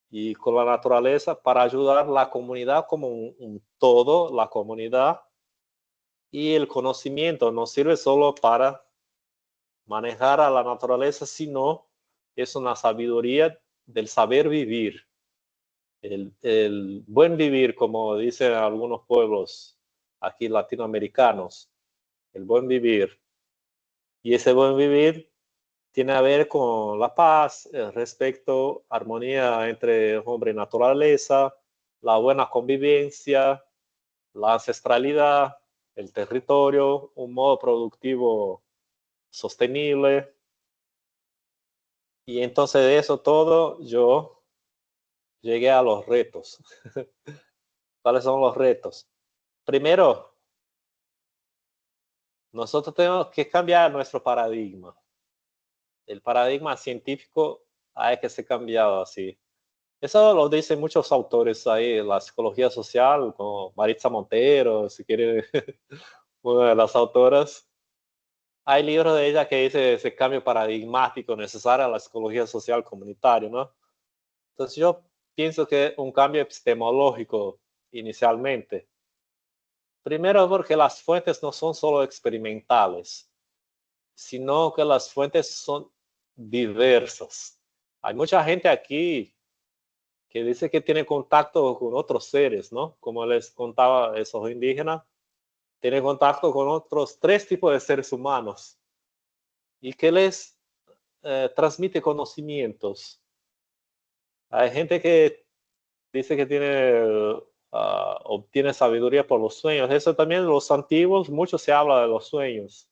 y con la naturaleza para ayudar a la comunidad como un todo, la comunidad. Y el conocimiento no sirve solo para manejar a la naturaleza, sino es una sabiduría del saber vivir. El buen vivir, como dicen algunos pueblos aquí latinoamericanos, el buen vivir. Y ese buen vivir tiene a ver con la paz, el respeto, armonía entre hombre y naturaleza, la buena convivencia, la ancestralidad, el territorio, un modo productivo sostenible. Y entonces de eso todo yo llegué a los retos. ¿Cuáles son los retos? Primero, nosotros tenemos que cambiar nuestro paradigma. El paradigma científico hay que ser cambiado así. Eso lo dicen muchos autores ahí, la psicología social, como Maritza Montero, si quiere, una de las autoras. Hay libros de ella que dice ese cambio paradigmático necesario a la psicología social comunitaria, ¿no? Entonces yo pienso que un cambio epistemológico inicialmente. Primero porque las fuentes no son solo experimentales, sino que las fuentes son diversas. Hay mucha gente aquí que dice que tiene contacto con otros seres, ¿no? Como les contaba esos indígenas, tiene contacto con otros 3 tipos de seres humanos y que les transmite conocimientos. Hay gente que dice que obtiene sabiduría por los sueños. Eso también los antiguos, mucho se habla de los sueños.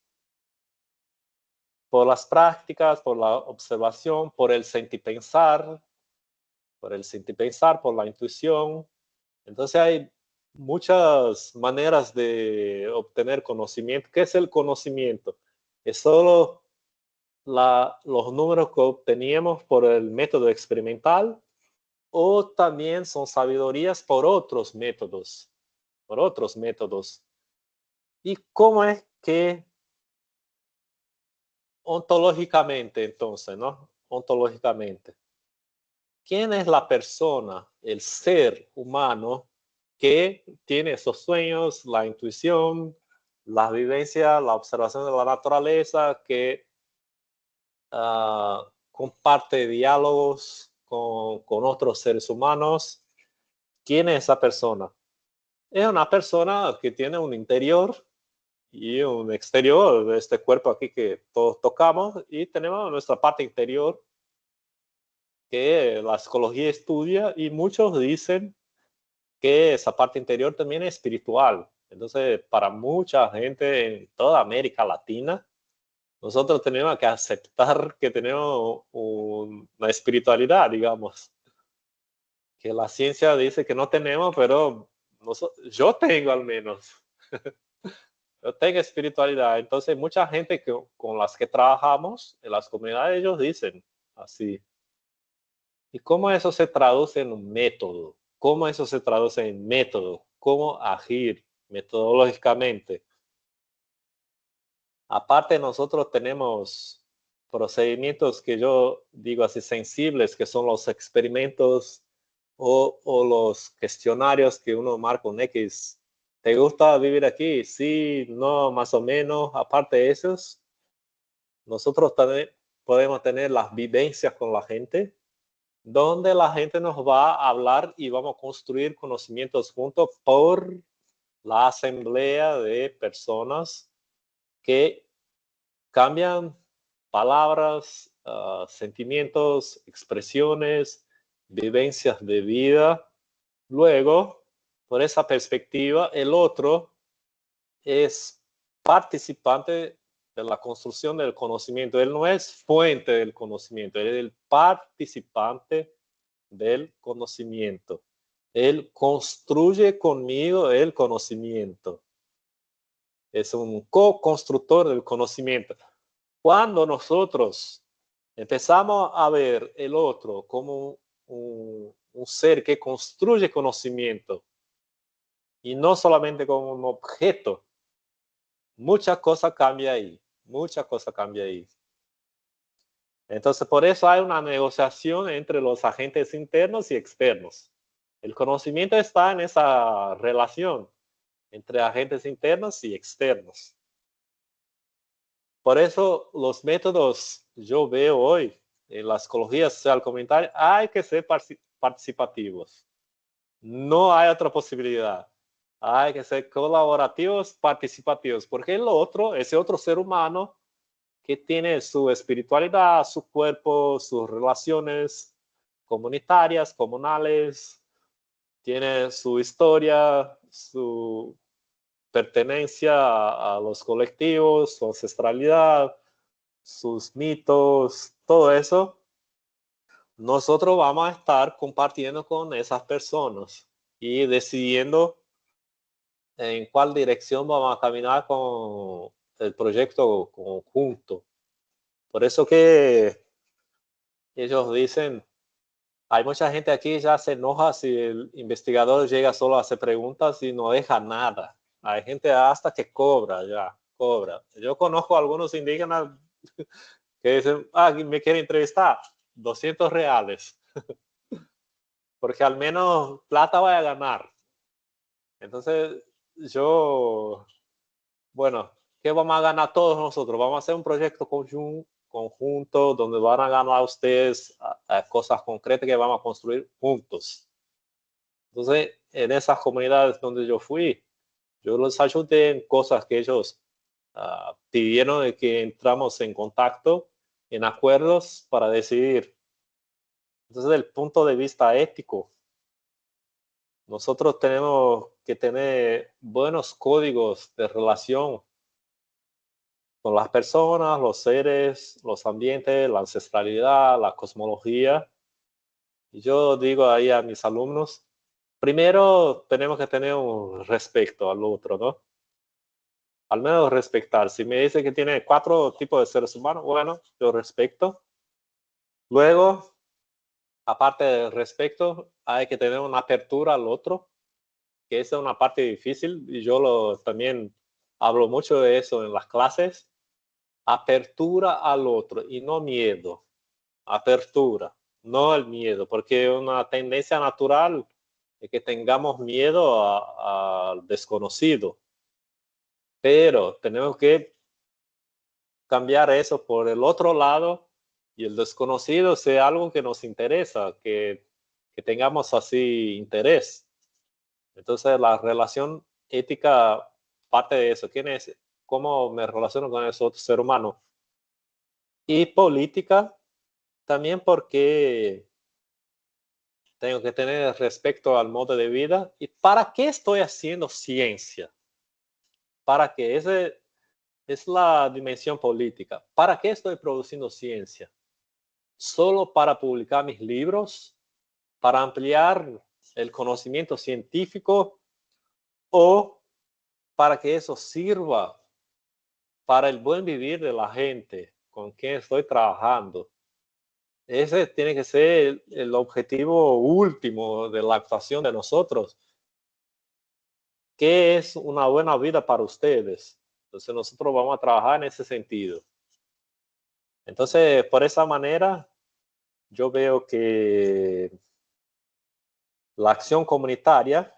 Por las prácticas, por la observación, por el sentipensar, por la intuición. Entonces hay muchas maneras de obtener conocimiento. ¿Qué es el conocimiento? Es solo los números que obteníamos por el método experimental o también son sabidurías por otros métodos. ¿Y cómo es que ontológicamente entonces, ¿no? Ontológicamente. ¿Quién es la persona, el ser humano que tiene esos sueños, la intuición, la vivencia, la observación de la naturaleza, que comparte diálogos con otros seres humanos? ¿Quién es esa persona? Es una persona que tiene un interior y un exterior de este cuerpo aquí que todos tocamos, y tenemos nuestra parte interior que la psicología estudia, y muchos dicen que esa parte interior también es espiritual. Entonces, para mucha gente en toda América Latina, nosotros tenemos que aceptar que tenemos una espiritualidad, digamos, que la ciencia dice que no tenemos, pero yo tengo al menos. Yo tengo espiritualidad. Entonces, mucha gente con las que trabajamos en las comunidades, ellos dicen así. ¿Y cómo eso se traduce en un método? ¿Cómo eso se traduce en método? ¿Cómo agir metodológicamente? Aparte, nosotros tenemos procedimientos que yo digo así sensibles, que son los experimentos o los cuestionarios que uno marca un X ¿Te gusta vivir aquí? Sí, no, más o menos. Aparte de eso, nosotros también podemos tener las vivencias con la gente, donde la gente nos va a hablar y vamos a construir conocimientos juntos por la asamblea de personas que cambian palabras, sentimientos, expresiones, vivencias de vida. Luego, por esa perspectiva, el otro es participante de la construcción del conocimiento. Él no es fuente del conocimiento, él es el participante del conocimiento. Él construye conmigo el conocimiento. Es un co-constructor del conocimiento. Cuando nosotros empezamos a ver el otro como un ser que construye conocimiento y no solamente como un objeto, mucha cosa cambia ahí, mucha cosa cambia ahí. Entonces, por eso hay una negociación entre los agentes internos y externos. El conocimiento está en esa relación entre agentes internos y externos. Por eso los métodos yo veo hoy en la psicología social comunitaria hay que ser participativos. No hay otra posibilidad. Hay que ser colaborativos, participativos, porque el otro, ese otro ser humano que tiene su espiritualidad, su cuerpo, sus relaciones comunitarias, comunales, tiene su historia, su pertenencia a los colectivos, su ancestralidad, sus mitos, todo eso, nosotros vamos a estar compartiendo con esas personas y decidiendo en cuál dirección vamos a caminar con el proyecto conjunto. Por eso que ellos dicen, hay mucha gente aquí ya se enoja si el investigador llega solo a hacer preguntas y no deja nada. Hay gente hasta que cobra ya, cobra. Yo conozco a algunos indígenas que dicen, me quiere entrevistar, 200 reales, porque al menos plata voy a ganar. Entonces, bueno, ¿qué vamos a ganar todos nosotros? Vamos a hacer un proyecto conjunto donde van a ganar ustedes cosas concretas que vamos a construir juntos. Entonces, en esas comunidades donde yo fui, yo los ayudé en cosas que ellos pidieron de que entramos en contacto, en acuerdos para decidir. Entonces, desde el punto de vista ético, nosotros tenemos que tener buenos códigos de relación con las personas, los seres, los ambientes, la ancestralidad, la cosmología. Y yo digo ahí a mis alumnos, primero tenemos que tener un respeto al otro, ¿no? Al menos respetar. Si me dice que tiene 4 tipos de seres humanos, bueno, yo respeto. Luego, aparte del respeto, hay que tener una apertura al otro, que esa es una parte difícil y yo también hablo mucho de eso en las clases. Apertura al otro y no miedo. Apertura, no el miedo, porque una tendencia natural es que tengamos miedo al desconocido. Pero tenemos que cambiar eso por el otro lado y el desconocido sea algo que nos interesa, que tengamos así interés. Entonces la relación ética parte de eso. ¿Quién es? ¿Cómo me relaciono con ese otro ser humano? Y política también porque tengo que tener respecto al modo de vida. ¿Y para qué estoy haciendo ciencia? ¿Para qué? Esa es la dimensión política. ¿Para qué estoy produciendo ciencia? ¿Solo para publicar mis libros? ¿Para ampliar el conocimiento científico? ¿O para que eso sirva para el buen vivir de la gente con quien estoy trabajando? Ese tiene que ser el objetivo último de la actuación de nosotros. ¿Qué es una buena vida para ustedes? Entonces nosotros vamos a trabajar en ese sentido. Entonces, por esa manera, yo veo que la acción comunitaria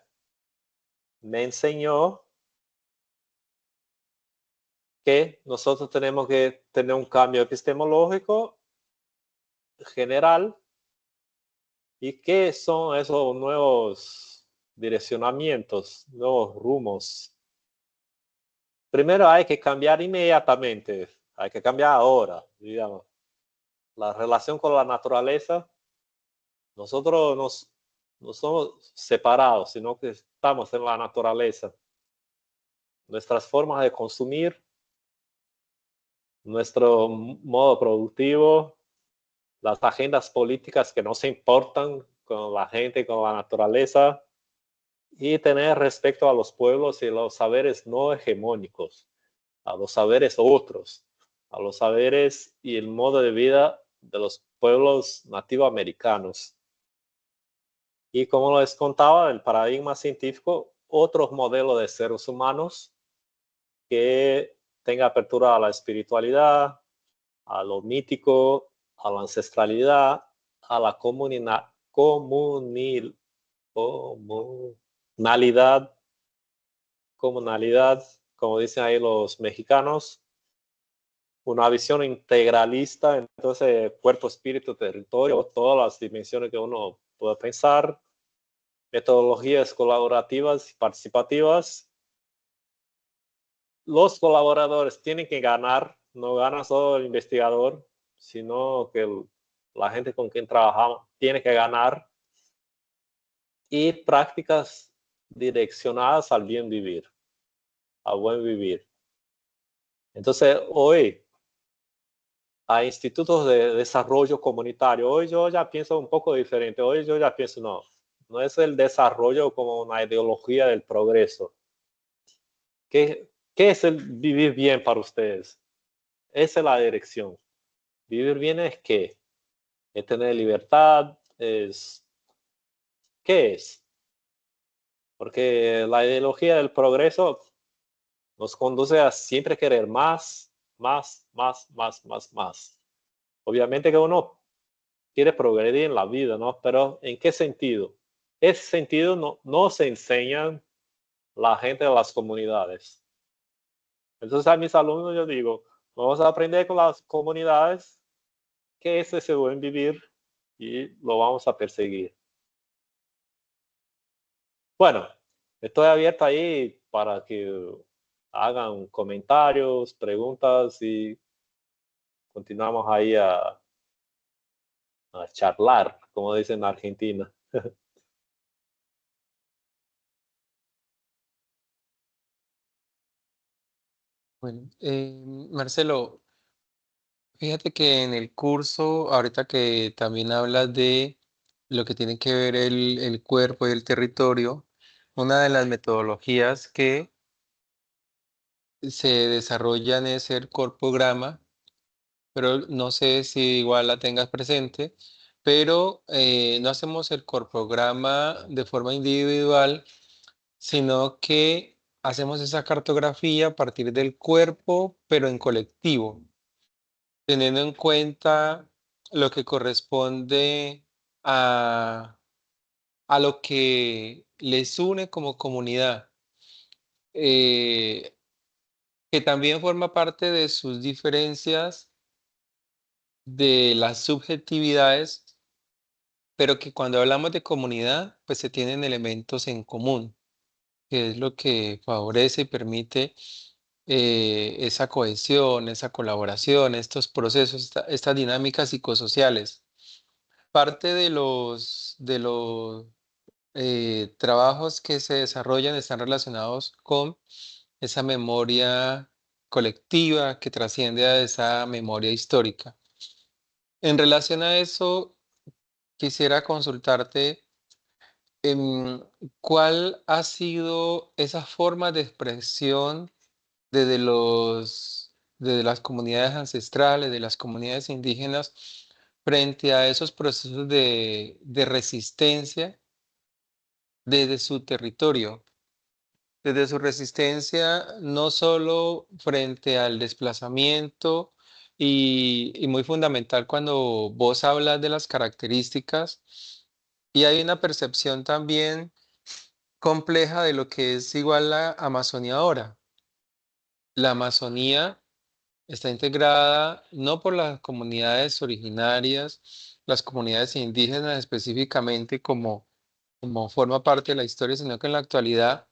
me enseñó que nosotros tenemos que tener un cambio epistemológico general. ¿Y qué son esos nuevos direccionamientos, nuevos rumos? Primero hay que cambiar inmediatamente, hay que cambiar ahora, digamos. La relación con la naturaleza, nosotros no somos separados, sino que estamos en la naturaleza. Nuestras formas de consumir, nuestro modo productivo, las agendas políticas que no se importan con la gente, con la naturaleza, y tener respeto a los pueblos y los saberes no hegemónicos, a los saberes otros, a los saberes y el modo de vida de los pueblos nativoamericanos. Y como les contaba, el paradigma científico, otros modelos de seres humanos que tenga apertura a la espiritualidad, a lo mítico, a la ancestralidad, a la comunalidad, como dicen ahí los mexicanos, una visión integralista, entonces cuerpo, espíritu, territorio, todas las dimensiones que uno puede pensar, metodologías colaborativas y participativas. Los colaboradores tienen que ganar, no gana solo el investigador, sino que la gente con quien trabajamos tiene que ganar, y prácticas direccionadas al bien vivir, al buen vivir. Entonces, hoy a institutos de desarrollo comunitario, hoy yo ya pienso un poco diferente. Hoy yo ya pienso, no es el desarrollo como una ideología del progreso. ¿Qué es el vivir bien para ustedes? Esa es la dirección. Vivir bien es qué? Es tener libertad, ¿qué es? Porque la ideología del progreso nos conduce a siempre querer más, más, más, más, más, más. Obviamente que uno quiere progredir en la vida, ¿no? Pero ¿en qué sentido? Ese sentido no se enseña la gente de las comunidades. Entonces a mis alumnos yo digo, vamos a aprender con las comunidades qué es ese buen vivir y lo vamos a perseguir. Bueno, estoy abierto ahí para que hagan comentarios, preguntas y continuamos ahí a charlar, como dicen en Argentina. Bueno, Marcelo, fíjate que en el curso, ahorita que también hablas de lo que tiene que ver el cuerpo y el territorio, una de las metodologías que se desarrollan es el corpograma, pero no sé si igual la tengas presente, pero no hacemos el corpograma de forma individual, sino que hacemos esa cartografía a partir del cuerpo, pero en colectivo, teniendo en cuenta lo que corresponde a, a lo que les une como comunidad, eh, que también forma parte de sus diferencias, de las subjetividades, pero que cuando hablamos de comunidad, pues se tienen elementos en común, que es lo que favorece y permite esa cohesión, esa colaboración, estos procesos, estas dinámicas psicosociales. Parte de los trabajos que se desarrollan están relacionados con esa memoria colectiva que trasciende a esa memoria histórica. En relación a eso, quisiera consultarte cuál ha sido esa forma de expresión desde las comunidades ancestrales, de las comunidades indígenas, frente a esos procesos de resistencia desde su territorio, desde su resistencia no solo frente al desplazamiento y muy fundamental cuando vos hablas de las características y hay una percepción también compleja de lo que es igual la Amazonía ahora. La Amazonía está integrada no por las comunidades originarias, las comunidades indígenas específicamente como forma parte de la historia, sino que en la actualidad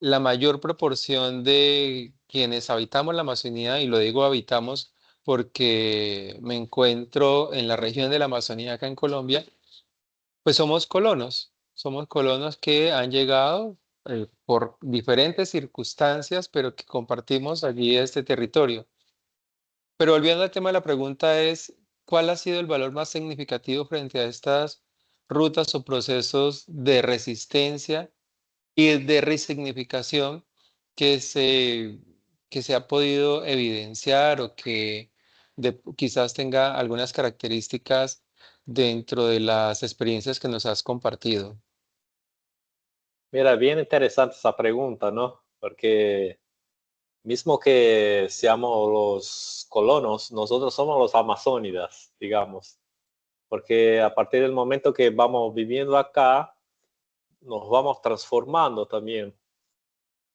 la mayor proporción de quienes habitamos la Amazonía, y lo digo habitamos porque me encuentro en la región de la Amazonía acá en Colombia, pues somos colonos que han llegado por diferentes circunstancias, pero que compartimos allí este territorio. Pero volviendo al tema de la pregunta es, ¿cuál ha sido el valor más significativo frente a estas rutas o procesos de resistencia y de resignificación que que se ha podido evidenciar o que quizás tenga algunas características dentro de las experiencias que nos has compartido? Mira, bien interesante esa pregunta, ¿no? Porque mismo que seamos los colonos, nosotros somos los amazónidas, digamos, porque a partir del momento que vamos viviendo acá, nos vamos transformando también,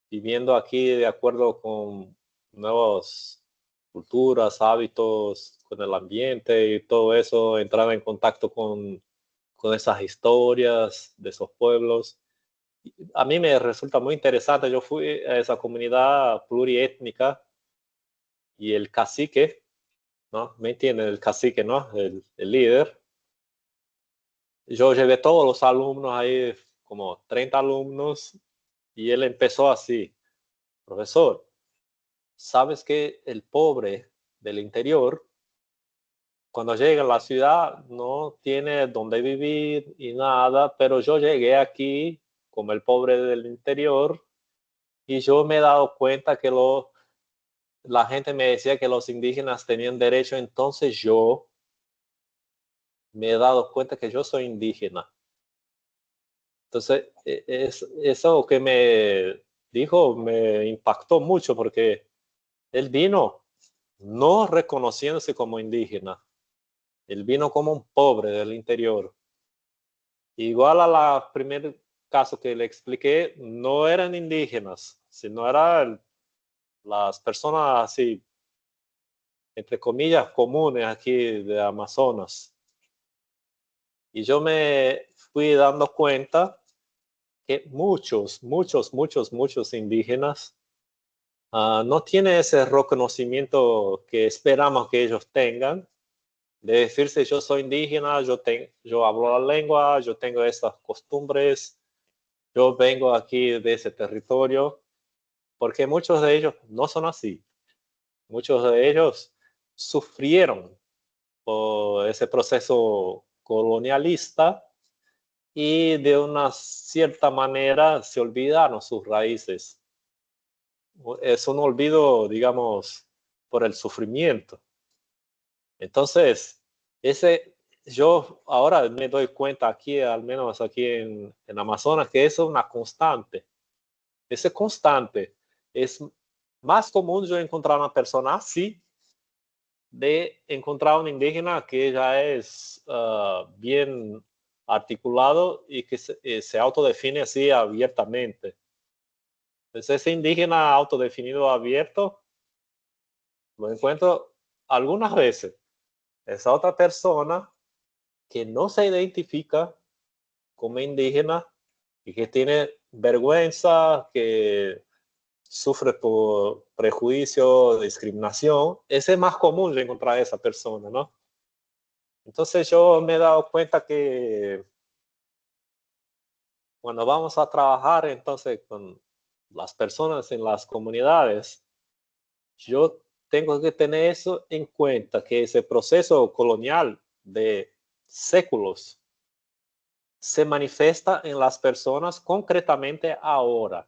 viviendo aquí de acuerdo con nuevas culturas, hábitos, con el ambiente y todo eso, entrar en contacto con esas historias de esos pueblos. A mí me resulta muy interesante, yo fui a esa comunidad pluriétnica y el cacique, ¿no? ¿Me entienden? El cacique, ¿no? El líder. Yo llevé todos los alumnos ahí, como 30 alumnos, y él empezó así: profesor, ¿sabes que el pobre del interior, cuando llega a la ciudad, no tiene dónde vivir y nada, pero yo llegué aquí como el pobre del interior y yo me he dado cuenta que la gente me decía que los indígenas tenían derecho, entonces yo me he dado cuenta que yo soy indígena. Entonces, eso que me dijo me impactó mucho porque él vino no reconociéndose como indígena, él vino como un pobre del interior. Igual a la primer caso que le expliqué, no eran indígenas, sino eran las personas así, entre comillas, comunes aquí de Amazonas. Y yo me fui dando cuenta que muchos indígenas no tienen ese reconocimiento que esperamos que ellos tengan, de decirse yo soy indígena, yo hablo la lengua, yo tengo estas costumbres, yo vengo aquí de ese territorio, porque muchos de ellos no son así. Muchos de ellos sufrieron por ese proceso colonialista y de una cierta manera se olvidaron sus raíces. Es un olvido, digamos, por el sufrimiento. Entonces, yo ahora me doy cuenta aquí, al menos aquí en Amazonas, que eso es una constante. Ese constante es más común yo encontrar una persona así de encontrar un indígena que ya es bien articulado y que se autodefine así abiertamente. Entonces, ese indígena autodefinido abierto lo encuentro algunas veces. Esa otra persona que no se identifica como indígena y que tiene vergüenza, que sufre por prejuicio, discriminación, ese es más común de encontrar a esa persona, ¿no? Entonces yo me he dado cuenta que cuando vamos a trabajar entonces con las personas en las comunidades, yo tengo que tener eso en cuenta, que ese proceso colonial de séculos se manifiesta en las personas concretamente ahora,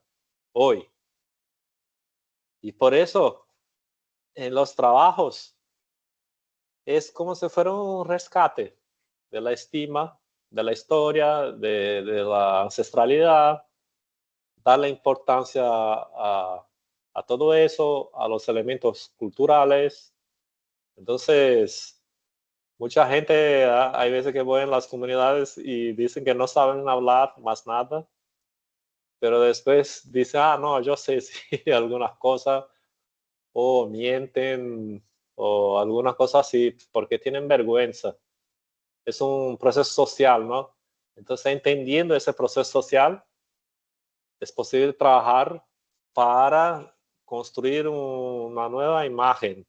hoy. Y por eso en los trabajos es como si fuera un rescate de la estima, de la historia, de la ancestralidad, darle importancia a todo eso, a los elementos culturales. Entonces, mucha gente, hay veces que voy en las comunidades y dicen que no saben hablar más nada. pero después dice, no, yo sé sí, algunas cosas, o mienten, o algunas cosas así, porque tienen vergüenza. Es un proceso social, ¿no? Entonces, entendiendo ese proceso social, es posible trabajar para construir una nueva imagen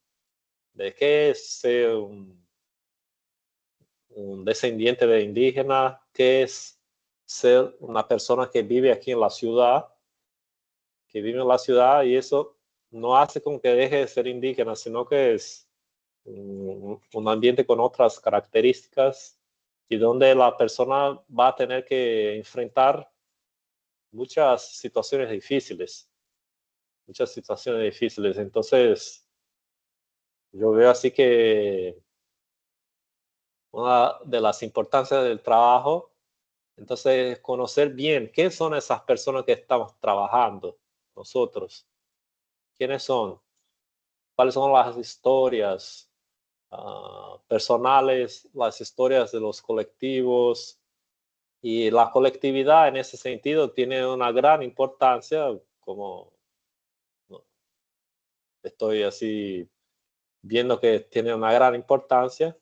de qué es ser un descendiente de indígena, qué es ser una persona que vive aquí en la ciudad, y eso no hace con que deje de ser indígena, sino que es un ambiente con otras características y donde la persona va a tener que enfrentar muchas situaciones difíciles, Entonces, yo veo así que una de las importancias del trabajo, entonces, conocer bien quiénes son esas personas que estamos trabajando nosotros, quiénes son, cuáles son las historias personales, las historias de los colectivos, y la colectividad en ese sentido tiene una gran importancia, como ¿no? Estoy así viendo que tiene una gran importancia,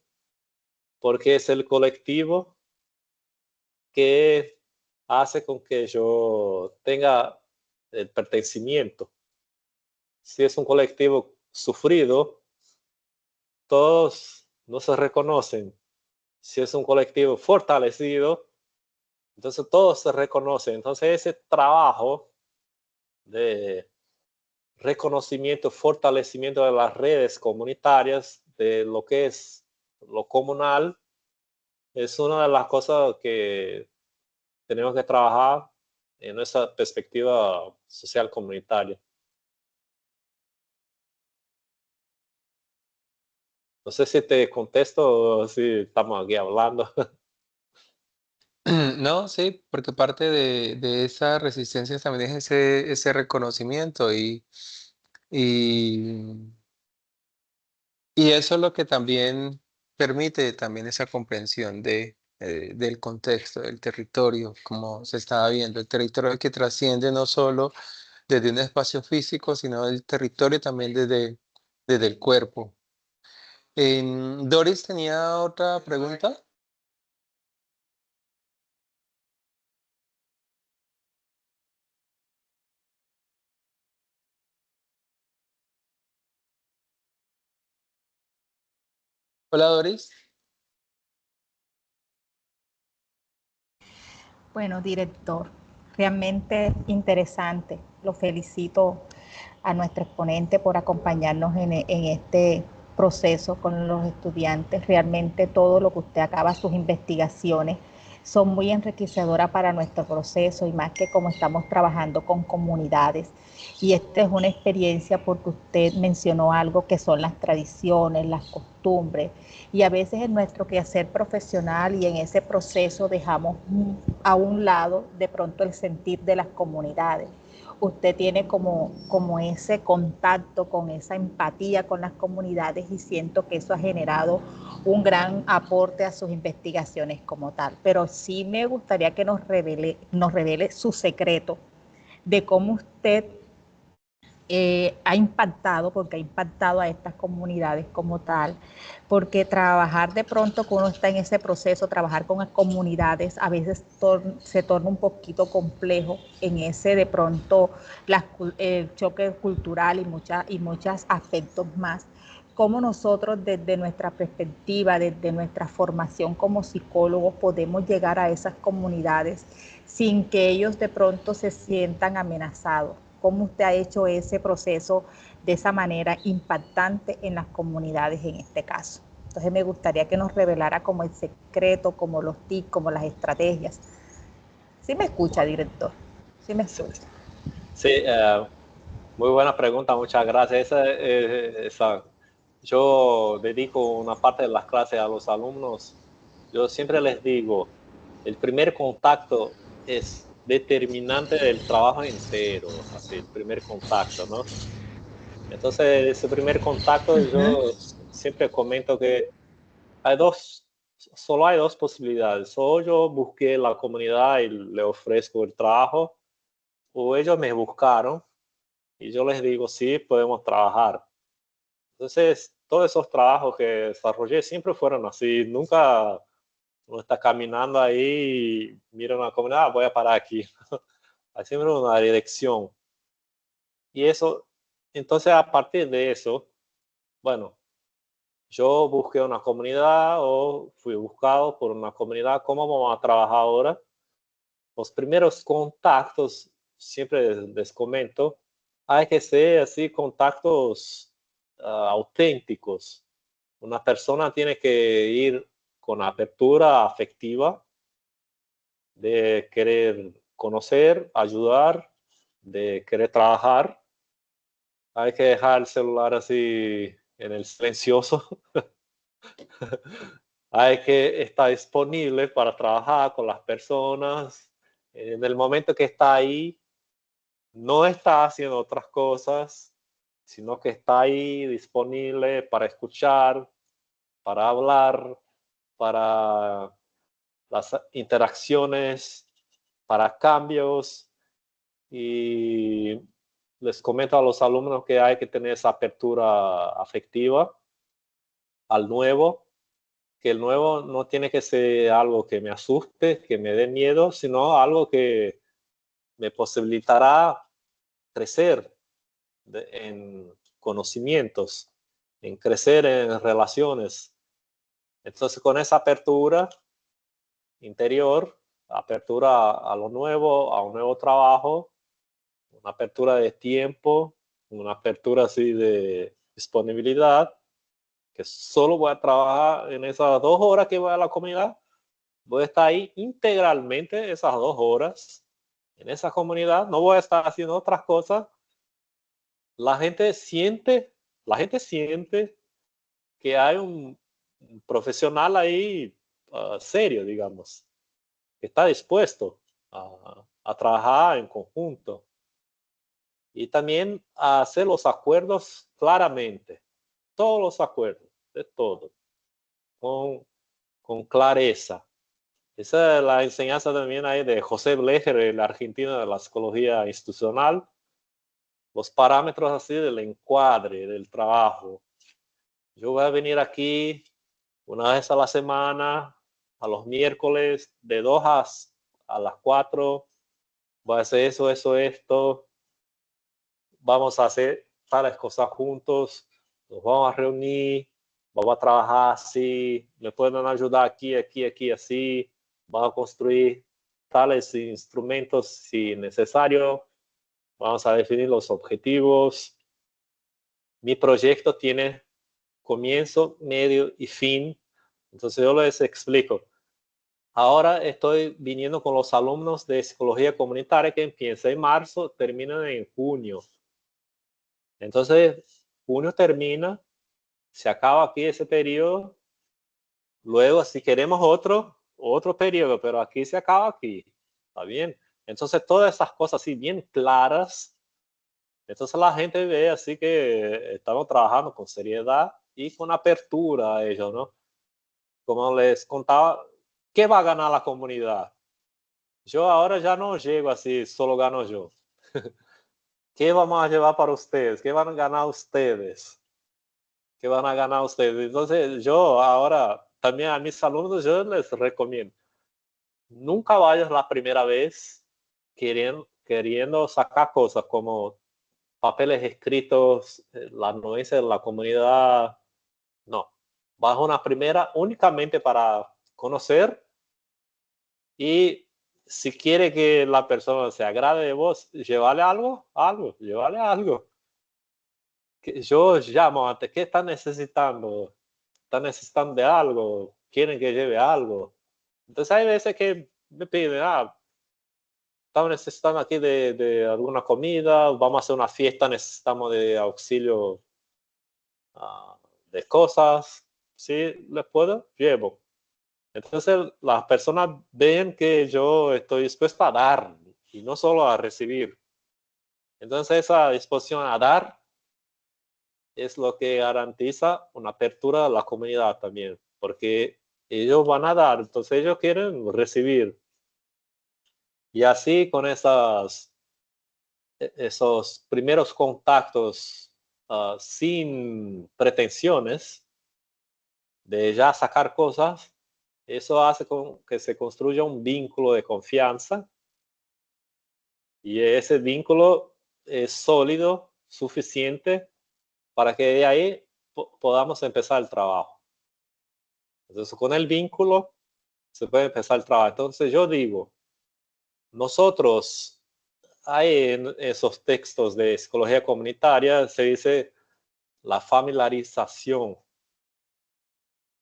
porque es el colectivo que hace con que yo tenga el pertenecimiento. Si es un colectivo sufrido, todos no se reconocen. Si es un colectivo fortalecido, entonces todos se reconocen. Entonces ese trabajo de reconocimiento, fortalecimiento de las redes comunitarias, de lo que es lo comunal, es una de las cosas que tenemos que trabajar en esa perspectiva social comunitaria. No sé si te contesto o si estamos aquí hablando. No, sí, porque parte de esa resistencia también es ese reconocimiento y, y eso es lo que también permite también esa comprensión del contexto, del territorio, como se estaba viendo, el territorio que trasciende no solo desde un espacio físico, sino el territorio también desde el cuerpo. Doris tenía otra pregunta. Hola, Doris. Bueno, director, realmente interesante. Lo felicito a nuestro exponente por acompañarnos en este proceso con los estudiantes. Realmente todo lo que usted acaba, sus investigaciones, son muy enriquecedoras para nuestro proceso y más que como estamos trabajando con comunidades. Y esta es una experiencia porque usted mencionó algo que son las tradiciones, las costumbres, y a veces en nuestro quehacer profesional y en ese proceso dejamos a un lado de pronto el sentir de las comunidades. Usted tiene como ese contacto con esa empatía con las comunidades y siento que eso ha generado un gran aporte a sus investigaciones como tal. Pero sí me gustaría que nos revele su secreto de cómo usted ha impactado, porque ha impactado a estas comunidades como tal, porque trabajar de pronto que uno está en ese proceso, trabajar con las comunidades, a veces se torna un poquito complejo en ese de pronto el choque cultural y muchos aspectos más. Cómo nosotros desde nuestra perspectiva, desde nuestra formación como psicólogos, podemos llegar a esas comunidades sin que ellos de pronto se sientan amenazados. ¿Cómo usted ha hecho ese proceso de esa manera impactante en las comunidades en este caso? Entonces me gustaría que nos revelara como el secreto, como los tips, como las estrategias. ¿Sí me escucha, director? ¿Sí me escucha? Sí, muy buena pregunta, muchas gracias. Yo dedico una parte de las clases a los alumnos. Yo siempre les digo, el primer contacto es determinante del trabajo entero, así, el primer contacto, ¿no? Entonces, ese primer contacto, yo siempre comento que solo hay dos posibilidades. O yo busqué la comunidad y le ofrezco el trabajo, o ellos me buscaron y yo les digo, sí, podemos trabajar. Entonces, todos esos trabajos que desarrollé siempre fueron así. Nunca uno está caminando ahí y mira una comunidad, voy a parar aquí. Hay siempre una dirección. Y eso, entonces a partir de eso, bueno, yo busqué una comunidad o fui buscado por una comunidad. ¿Cómo vamos a trabajar ahora? Los primeros contactos, siempre les comento, hay que ser así contactos auténticos. Una persona tiene que ir con apertura afectiva, de querer conocer, ayudar, de querer trabajar. Hay que dejar el celular así en el silencioso. Hay que estar disponible para trabajar con las personas. En el momento que está ahí, no está haciendo otras cosas, sino que está ahí disponible para escuchar, para hablar, para las interacciones, para cambios. Y les comento a los alumnos que hay que tener esa apertura afectiva al nuevo, que el nuevo no tiene que ser algo que me asuste, que me dé miedo, sino algo que me posibilitará crecer en conocimientos, en crecer en relaciones. Entonces, con esa apertura interior, apertura a lo nuevo, a un nuevo trabajo, una apertura de tiempo, una apertura así de disponibilidad, que solo voy a trabajar en esas 2 horas que voy a la comunidad, voy a estar ahí integralmente esas 2 horas en esa comunidad, no voy a estar haciendo otras cosas. La gente siente, que hay un profesional ahí serio, digamos, que está dispuesto a trabajar en conjunto y también a hacer los acuerdos claramente, todos los acuerdos, de todo, con clareza. Esa es la enseñanza también ahí de José Blecher, el argentino de la psicología institucional, los parámetros así del encuadre del trabajo. Yo voy a venir aquí una vez a la semana, a los miércoles, de 2 a las 4. Voy a hacer eso, esto. Vamos a hacer tales cosas juntos. Nos vamos a reunir. Vamos a trabajar así. Me pueden ayudar aquí, así. Vamos a construir tales instrumentos si necesario. Vamos a definir los objetivos. Mi proyecto tiene comienzo, medio y fin. Entonces yo les explico. Ahora estoy viniendo con los alumnos de psicología comunitaria que empieza en marzo, terminan en junio. Entonces, junio termina, se acaba aquí ese periodo. Luego, si queremos otro periodo, pero aquí se acaba aquí. ¿Está bien? Entonces, todas esas cosas así bien claras. Entonces la gente ve así que estamos trabajando con seriedad y con apertura a ellos, ¿no? Como les contaba, ¿qué va a ganar la comunidad? Yo ahora ya no llego así, solo gano yo. ¿Qué vamos a llevar para ustedes? ¿Qué van a ganar ustedes? ¿Qué van a ganar ustedes? Entonces yo ahora también a mis alumnos yo les recomiendo, nunca vayas la primera vez queriendo sacar cosas como papeles escritos, la anuencia de la comunidad. No, vas una primera únicamente para conocer y si quiere que la persona se agrade de vos, llévale llévale algo. Que yo llamo antes, ¿qué están necesitando? ¿Están necesitando de algo? ¿Quieren que lleve algo? Entonces hay veces que me piden, estamos necesitando aquí de alguna comida, vamos a hacer una fiesta, necesitamos de auxilio de cosas. ¿Sí? ¿Les puedo? Llevo. Entonces las personas ven que yo estoy dispuesto a dar y no solo a recibir. Entonces esa disposición a dar es lo que garantiza una apertura a la comunidad también, porque ellos van a dar, entonces ellos quieren recibir. Y así con esas esos primeros contactos sin pretensiones de ya sacar cosas, eso hace que se construya un vínculo de confianza y ese vínculo es sólido, suficiente para que de ahí podamos empezar el trabajo. Entonces, con el vínculo se puede empezar el trabajo. Entonces, yo digo, nosotros, hay en esos textos de psicología comunitaria, se dice la familiarización.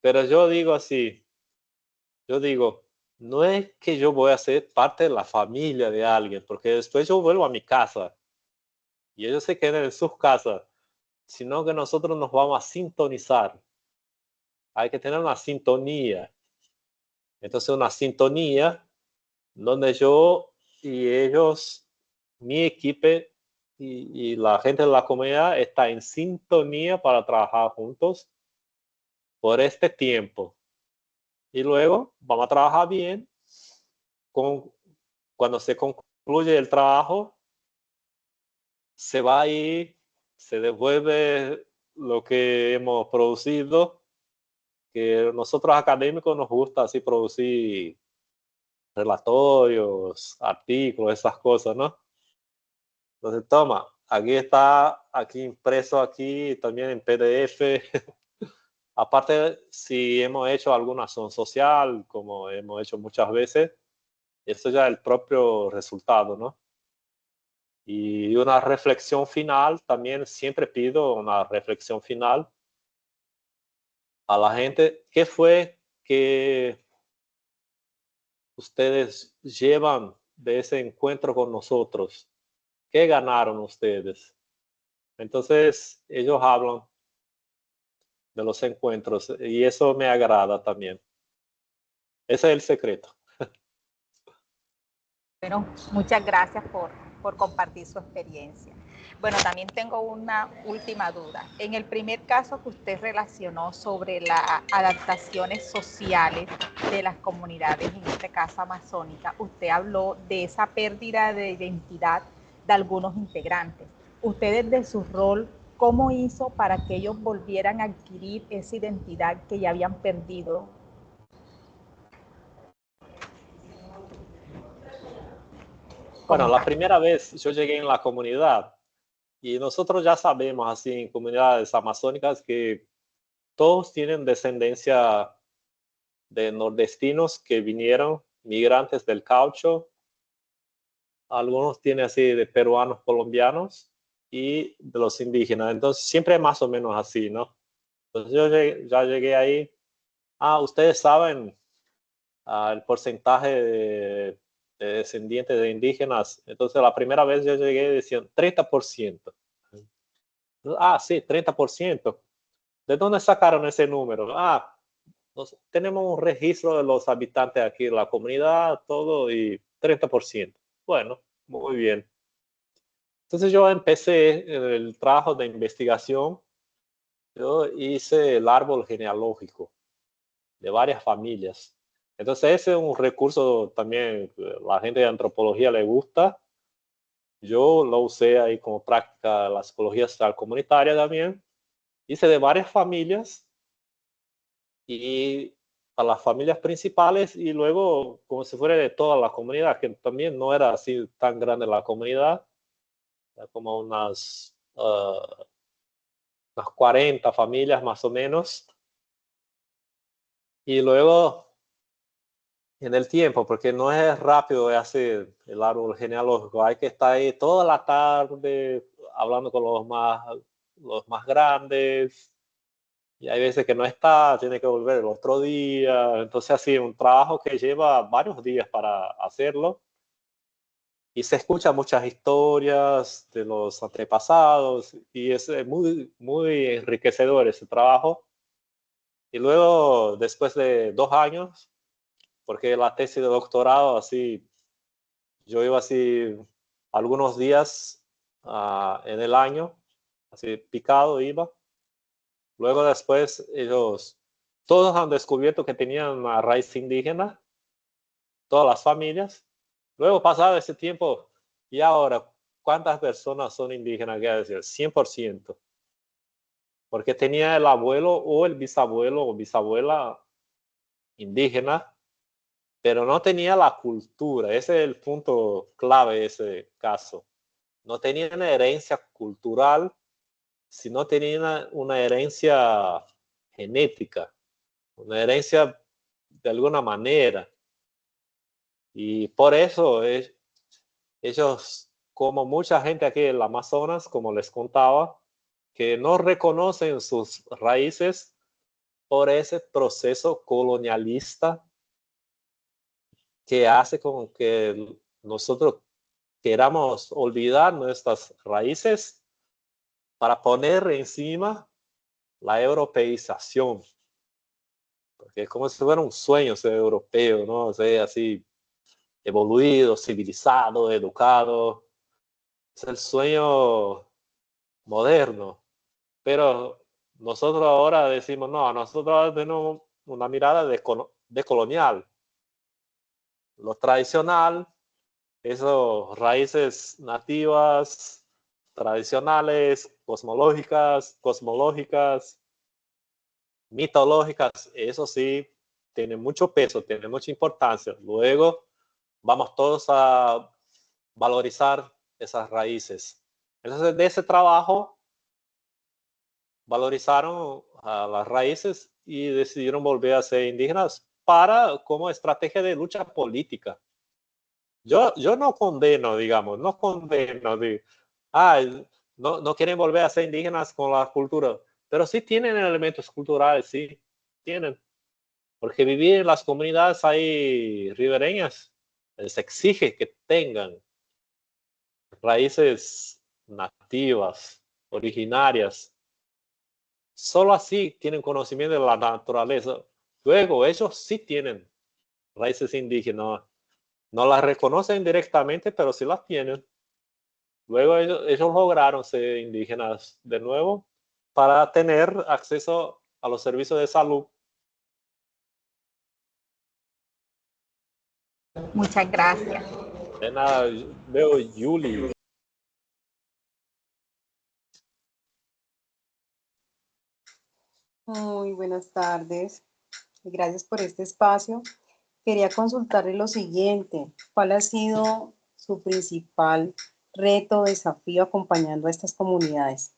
Pero yo digo así, yo digo, no es que yo voy a ser parte de la familia de alguien, porque después yo vuelvo a mi casa y ellos se quedan en sus casas, sino que nosotros nos vamos a sintonizar. Hay que tener una sintonía. Entonces, una sintonía donde yo y ellos, mi equipo y la gente de la comunidad está en sintonía para trabajar juntos por este tiempo. Y luego vamos a trabajar bien. Cuando se concluye el trabajo, se va ahí, se devuelve lo que hemos producido, que nosotros académicos nos gusta así producir relatorios, artículos, esas cosas, ¿no? Entonces, toma, aquí está, aquí impreso, aquí también en PDF. Aparte, si hemos hecho alguna acción social, como hemos hecho muchas veces, eso ya es el propio resultado, ¿no? Y una reflexión final, también siempre pido una reflexión final a la gente. ¿Qué fue que ustedes llevan de ese encuentro con nosotros? ¿Qué ganaron ustedes? Entonces, ellos hablan de los encuentros y eso me agrada también. Ese es el secreto. Bueno, muchas gracias por compartir su experiencia. Bueno, también tengo una última duda. En el primer caso que usted relacionó sobre las adaptaciones sociales de las comunidades, en este caso amazónica, usted habló de esa pérdida de identidad de algunos integrantes. Usted desde su rol, ¿cómo hizo para que ellos volvieran a adquirir esa identidad que ya habían perdido? Bueno, la primera vez yo llegué en la comunidad y nosotros ya sabemos así en comunidades amazónicas que todos tienen descendencia de nordestinos que vinieron, migrantes del caucho. Algunos tienen así de peruanos, colombianos y de los indígenas. Entonces siempre más o menos así, ¿no? Entonces ya llegué ahí. Ustedes saben el porcentaje de descendientes de indígenas. Entonces la primera vez yo llegué y decían 30%. Sí, 30%. ¿De dónde sacaron ese número? Tenemos un registro de los habitantes aquí, la comunidad, todo, y 30%. Bueno, muy bien. Entonces yo empecé el trabajo de investigación. Yo hice el árbol genealógico de varias familias. Entonces ese es un recurso también que la gente de antropología le gusta. Yo lo usé ahí como práctica de la psicología social comunitaria también. Hice de varias familias y a las familias principales y luego como si fuera de toda la comunidad, que también no era así tan grande la comunidad, era como unas 40 familias más o menos. Y luego en el tiempo, porque no es rápido hacer el árbol genealógico, hay que estar ahí toda la tarde hablando con los más grandes, y hay veces que no está, tiene que volver el otro día. Entonces, así, un trabajo que lleva varios días para hacerlo. Y se escuchan muchas historias de los antepasados y es muy, muy enriquecedor ese trabajo. Y luego, después de 2 años, porque la tesis de doctorado, así, yo iba así algunos días en el año, así picado iba. Luego después ellos, todos han descubierto que tenían una raíz indígena, todas las familias. Luego pasado ese tiempo, ¿y ahora ¿cuántas personas son indígenas? ¿Qué decir? 100%. Porque tenía el abuelo o el bisabuelo o bisabuela indígena, pero no tenía la cultura. Ese es el punto clave de ese caso. No tenía una herencia cultural, sino tenía una herencia genética, una herencia de alguna manera. Y por eso ellos, como mucha gente aquí en el Amazonas, como les contaba, que no reconocen sus raíces por ese proceso colonialista que hace con que nosotros queramos olvidar nuestras raíces para poner encima la europeización. Porque es como si fuera un sueño ser europeo, ¿no? Ser así evoluido, civilizado, educado. Es el sueño moderno. Pero nosotros ahora decimos, no, nosotros ahora tenemos una mirada de colonial. Lo tradicional, esas raíces nativas, tradicionales, cosmológicas, mitológicas, eso sí, tiene mucho peso, tiene mucha importancia. Luego vamos todos a valorizar esas raíces. Entonces, de ese trabajo, valorizaron a las raíces y decidieron volver a ser indígenas para como estrategia de lucha política. Yo no condeno, digamos, no condeno, no quieren volver a ser indígenas con la cultura, pero sí tienen elementos culturales, sí, tienen. Porque vivir en las comunidades ahí ribereñas les exige que tengan raíces nativas, originarias. Solo así tienen conocimiento de la naturaleza. Luego, ellos sí tienen raíces indígenas. No las reconocen directamente, pero sí las tienen. Luego ellos lograron ser indígenas de nuevo para tener acceso a los servicios de salud. Muchas gracias. De nada, veo Yuli. Muy buenas tardes. Gracias por este espacio. Quería consultarle lo siguiente. ¿Cuál ha sido su principal reto o desafío acompañando a estas comunidades?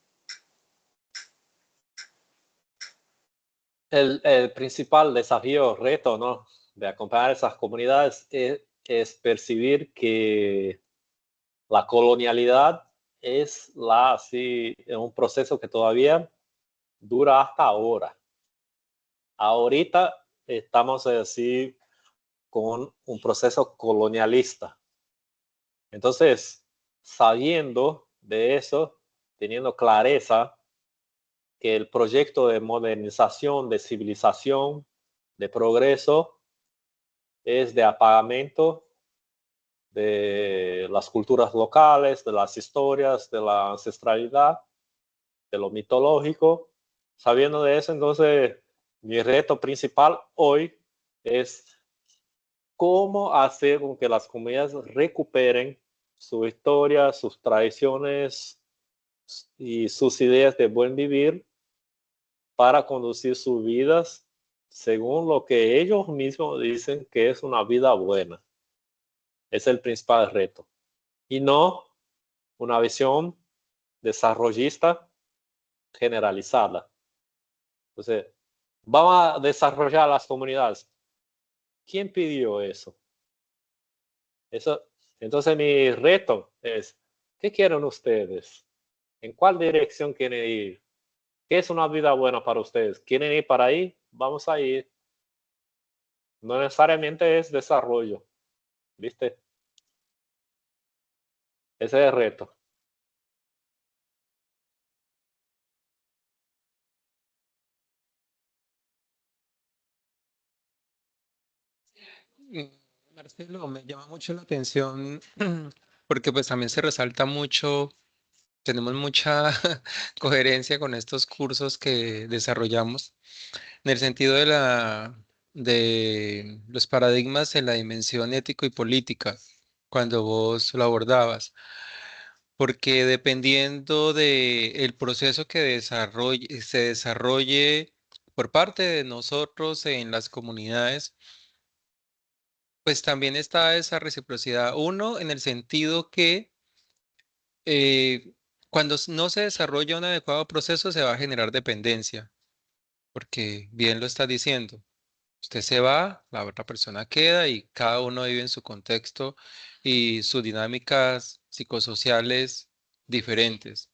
El principal desafío, reto, ¿no? De acompañar a esas comunidades es percibir que la colonialidad es un proceso que todavía dura hasta ahora. Ahorita estamos así con un proceso colonialista. Entonces, sabiendo de eso, teniendo clareza que el proyecto de modernización, de civilización, de progreso, es de apagamiento de las culturas locales, de las historias, de la ancestralidad, de lo mitológico. Sabiendo de eso, entonces, mi reto principal hoy es cómo hacer con que las comunidades recuperen su historia, sus tradiciones y sus ideas de buen vivir para conducir sus vidas según lo que ellos mismos dicen que es una vida buena. Es el principal reto. Y no una visión desarrollista generalizada. Entonces, vamos a desarrollar las comunidades. ¿Quién pidió eso? Entonces, mi reto es, ¿qué quieren ustedes? ¿En cuál dirección quieren ir? ¿Qué es una vida buena para ustedes? ¿Quieren ir para ahí? Vamos a ir. No necesariamente es desarrollo, ¿viste? Ese es el reto. Marcelo, me llama mucho la atención porque pues también se resalta mucho, tenemos mucha coherencia con estos cursos que desarrollamos en el sentido de los paradigmas en la dimensión ético y política, cuando vos lo abordabas. porque dependiendo del proceso que se desarrolle por parte de nosotros en las comunidades, pues también está esa reciprocidad. Uno, en el sentido que cuando no se desarrolla un adecuado proceso, se va a generar dependencia, porque bien lo está diciendo. Usted se va, la otra persona queda y cada uno vive en su contexto y sus dinámicas psicosociales diferentes.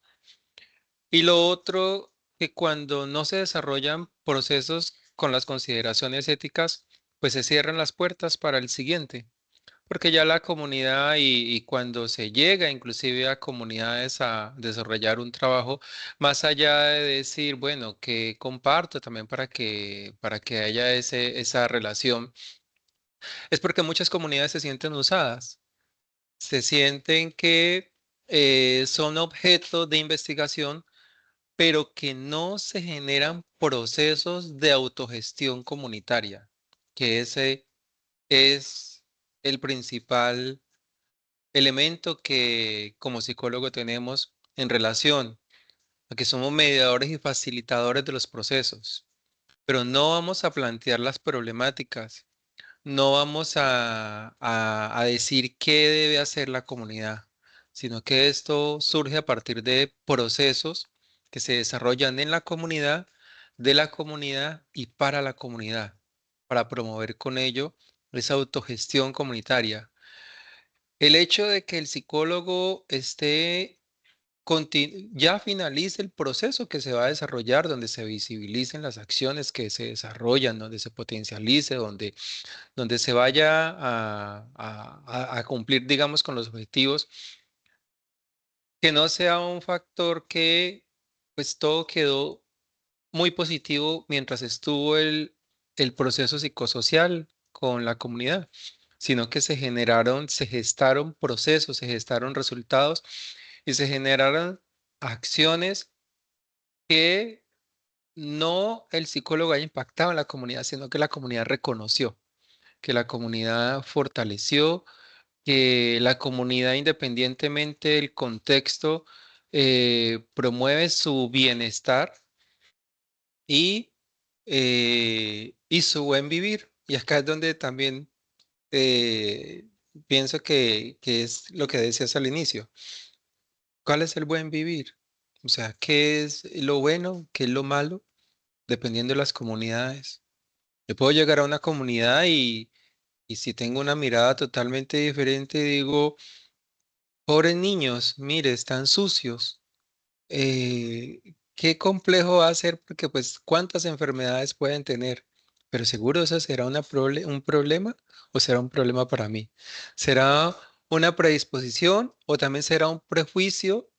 Y lo otro, que cuando no se desarrollan procesos con las consideraciones éticas, pues se cierran las puertas para el siguiente, porque ya la comunidad y cuando se llega inclusive a comunidades a desarrollar un trabajo, más allá de decir, bueno, que comparto también para que haya esa relación, es porque muchas comunidades se sienten usadas, se sienten que son objeto de investigación pero que no se generan procesos de autogestión comunitaria, que ese es el principal elemento que como psicólogo tenemos en relación a que somos mediadores y facilitadores de los procesos, pero no vamos a plantear las problemáticas, no vamos a decir qué debe hacer la comunidad, sino que esto surge a partir de procesos que se desarrollan en la comunidad, de la comunidad y para la comunidad, para promover con ello esa autogestión comunitaria. El hecho de que el psicólogo ya finalice el proceso que se va a desarrollar, donde se visibilicen las acciones que se desarrollan, donde se potencialice, donde se vaya a cumplir, digamos, con los objetivos, que no sea un factor que, pues, todo quedó muy positivo mientras estuvo el proceso psicosocial con la comunidad, sino que se gestaron procesos, se gestaron resultados y se generaron acciones que no el psicólogo haya impactado en la comunidad, sino que la comunidad reconoció, que la comunidad fortaleció, que la comunidad, independientemente del contexto, promueve su bienestar y su buen vivir. Y acá es donde también pienso que es lo que decías al inicio. ¿Cuál es el buen vivir? O sea, ¿qué es lo bueno? ¿Qué es lo malo? Dependiendo de las comunidades. Yo puedo llegar a una comunidad y si tengo una mirada totalmente diferente, digo, pobres niños, mire, están sucios. Qué complejo va a ser porque pues cuántas enfermedades pueden tener, pero seguro eso será un problema o será un problema para mí. ¿Será una predisposición o también será un prejuicio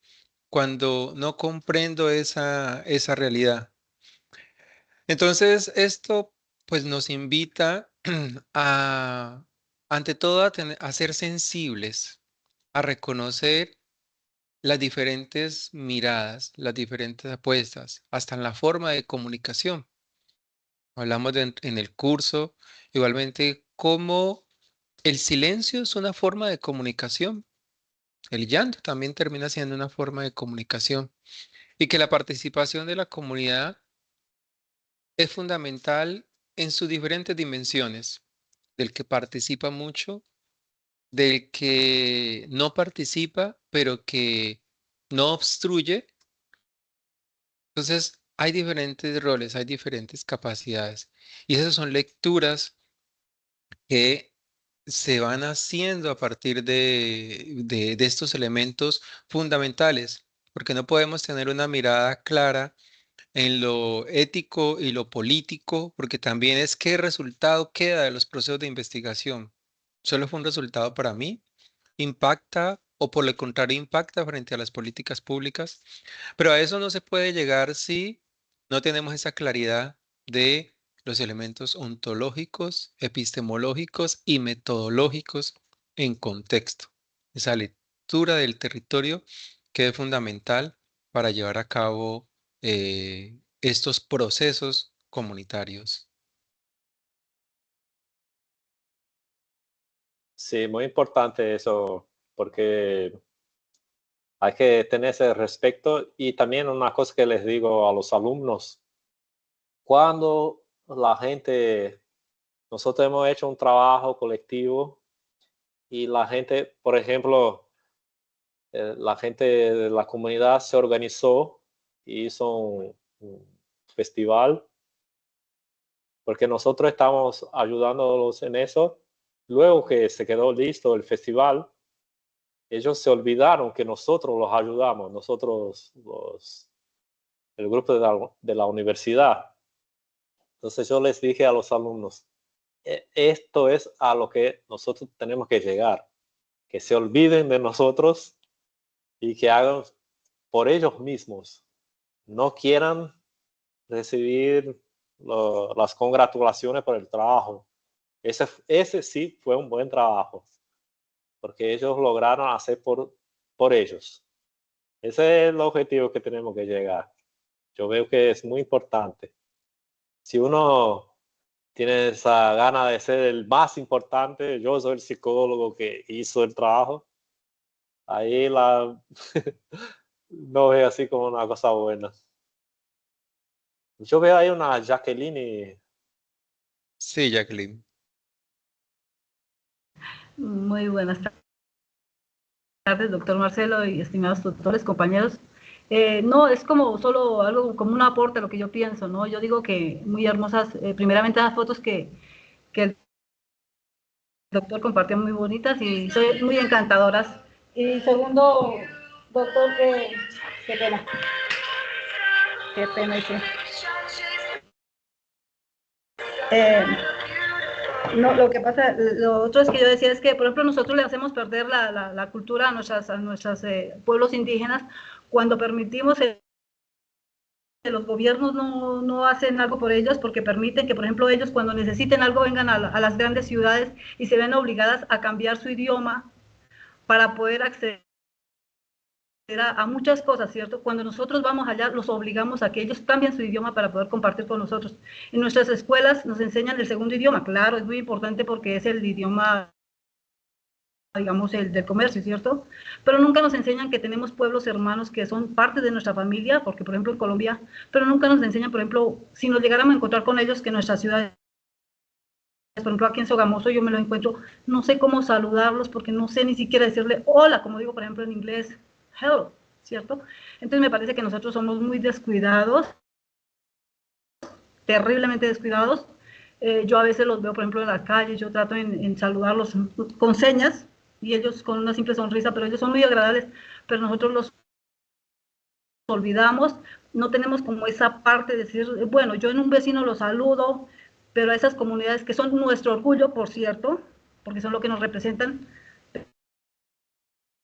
cuando no comprendo esa realidad? Entonces, esto pues nos invita a, ante todo, a ser sensibles, a reconocer las diferentes miradas, las diferentes apuestas, hasta en la forma de comunicación. Hablamos en el curso, igualmente, cómo el silencio es una forma de comunicación. El llanto también termina siendo una forma de comunicación y que la participación de la comunidad es fundamental en sus diferentes dimensiones, del que participa mucho, del que no participa, pero que no obstruye. Entonces, hay diferentes roles, hay diferentes capacidades. Y esas son lecturas que se van haciendo a partir de estos elementos fundamentales, porque no podemos tener una mirada clara en lo ético y lo político, porque también es qué resultado queda de los procesos de investigación. ¿Solo fue un resultado para mí? ¿Impacta o por el contrario impacta frente a las políticas públicas? Pero a eso no se puede llegar si no tenemos esa claridad de los elementos ontológicos, epistemológicos y metodológicos en contexto. Esa lectura del territorio que es fundamental para llevar a cabo estos procesos comunitarios. Sí, muy importante eso, porque Hay que tener ese respeto. Y también una cosa que les digo a los alumnos, cuando la gente, nosotros hemos hecho un trabajo colectivo y la gente, por ejemplo, la gente de la comunidad se organizó y hizo un festival, porque nosotros estamos ayudándolos en eso. Luego que se quedó listo el festival, ellos se olvidaron que nosotros los ayudamos, el grupo de la universidad. Entonces yo les dije a los alumnos, esto es a lo que nosotros tenemos que llegar, que se olviden de nosotros y que hagan por ellos mismos. No quieran recibir las congratulaciones por el trabajo. Ese sí fue un buen trabajo, porque ellos lograron hacer por ellos. Ese es el objetivo que tenemos que llegar. Yo veo que es muy importante. Si uno tiene esa gana de ser el más importante, yo soy el psicólogo que hizo el trabajo, ahí no veo así como una cosa buena. Yo veo ahí una Jacqueline. Sí, Jacqueline. Muy buenas tardes, doctor Marcelo y estimados tutores, compañeros. No, es como solo algo, como un aporte a lo que yo pienso, ¿no? Yo digo que muy hermosas, primeramente las fotos que el doctor compartió muy bonitas y son muy encantadoras. Y segundo, doctor, qué pena, dice. No, lo que pasa, lo otro es que yo decía es que, por ejemplo, nosotros le hacemos perder la cultura a nuestros pueblos indígenas cuando permitimos que los gobiernos no hacen algo por ellos, porque permiten que, por ejemplo, ellos cuando necesiten algo vengan a las grandes ciudades y se ven obligadas a cambiar su idioma para poder acceder a muchas cosas, ¿cierto? Cuando nosotros vamos allá, los obligamos a que ellos cambien su idioma para poder compartir con nosotros. En nuestras escuelas nos enseñan el segundo idioma, claro, es muy importante porque es el idioma, digamos, el del comercio, ¿cierto? Pero nunca nos enseñan que tenemos pueblos hermanos que son parte de nuestra familia, porque por ejemplo en Colombia, pero nunca nos enseñan, por ejemplo, si nos llegáramos a encontrar con ellos que en nuestras ciudades, por ejemplo aquí en Sogamoso yo me lo encuentro, no sé cómo saludarlos porque no sé ni siquiera decirle hola, como digo por ejemplo en inglés, hello, ¿cierto? Entonces me parece que nosotros somos muy descuidados, terriblemente descuidados. Yo a veces los veo, por ejemplo, en las calles, yo trato en saludarlos con señas y ellos con una simple sonrisa, pero ellos son muy agradables, pero nosotros los olvidamos, no tenemos como esa parte de decir, bueno, yo en un vecino lo saludo, pero a esas comunidades que son nuestro orgullo, por cierto, porque son lo que nos representan,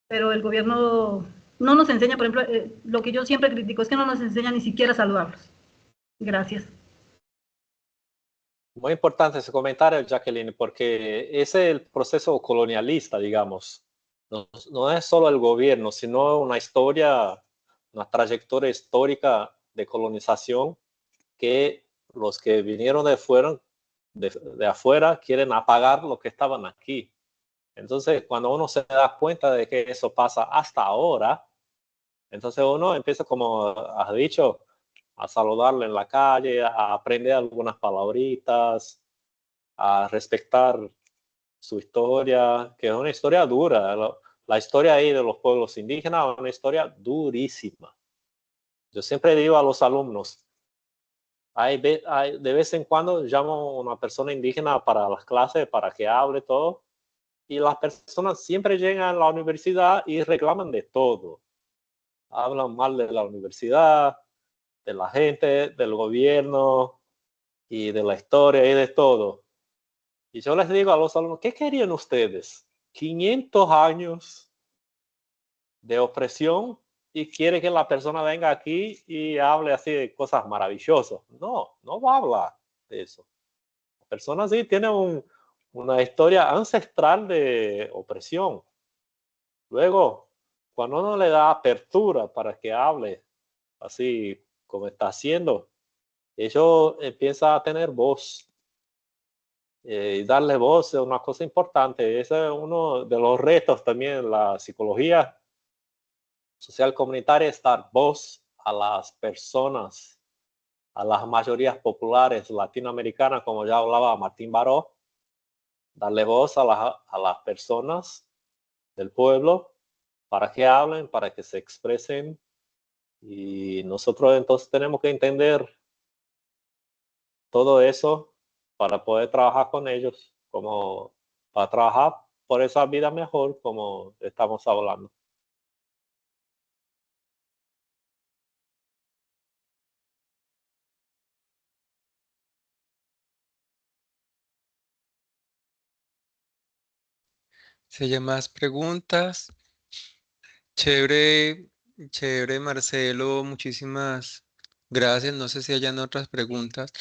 pero el gobierno no nos enseña, por ejemplo, lo que yo siempre critico es que no nos enseña ni siquiera a saludarlos. Gracias. Muy importante ese comentario, Jacqueline, porque ese es el proceso colonialista, digamos. No es solo el gobierno, sino una historia, una trayectoria histórica de colonización que los que vinieron de afuera quieren apagar lo que estaban aquí. Entonces, cuando uno se da cuenta de que eso pasa hasta ahora, entonces uno empieza, como has dicho, a saludarle en la calle, a aprender algunas palabritas, a respetar su historia, que es una historia dura. La historia ahí de los pueblos indígenas es una historia durísima. Yo siempre digo a los alumnos, de vez en cuando llamo a una persona indígena para las clases, para que hable todo, y las personas siempre llegan a la universidad y reclaman de todo. Hablan mal de la universidad, de la gente, del gobierno y de la historia y de todo. Y yo les digo a los alumnos, ¿qué querían ustedes? 500 años de opresión y quiere que la persona venga aquí y hable así de cosas maravillosas. No, no va a hablar de eso. La persona sí tiene una historia ancestral de opresión. Luego, cuando uno le da apertura para que hable así como está haciendo, ellos empiezan a tener voz. Y darle voz es una cosa importante. Ese es uno de los retos también en la psicología, social comunitaria es dar voz a las personas, a las mayorías populares latinoamericanas, como ya hablaba Martín Baró, darle voz a las personas del pueblo para que hablen, para que se expresen. Y nosotros entonces tenemos que entender todo eso para poder trabajar con ellos, como para trabajar por esa vida mejor, como estamos hablando. Si hay más preguntas, chévere, chévere, Marcelo, muchísimas gracias. No sé si hayan otras preguntas.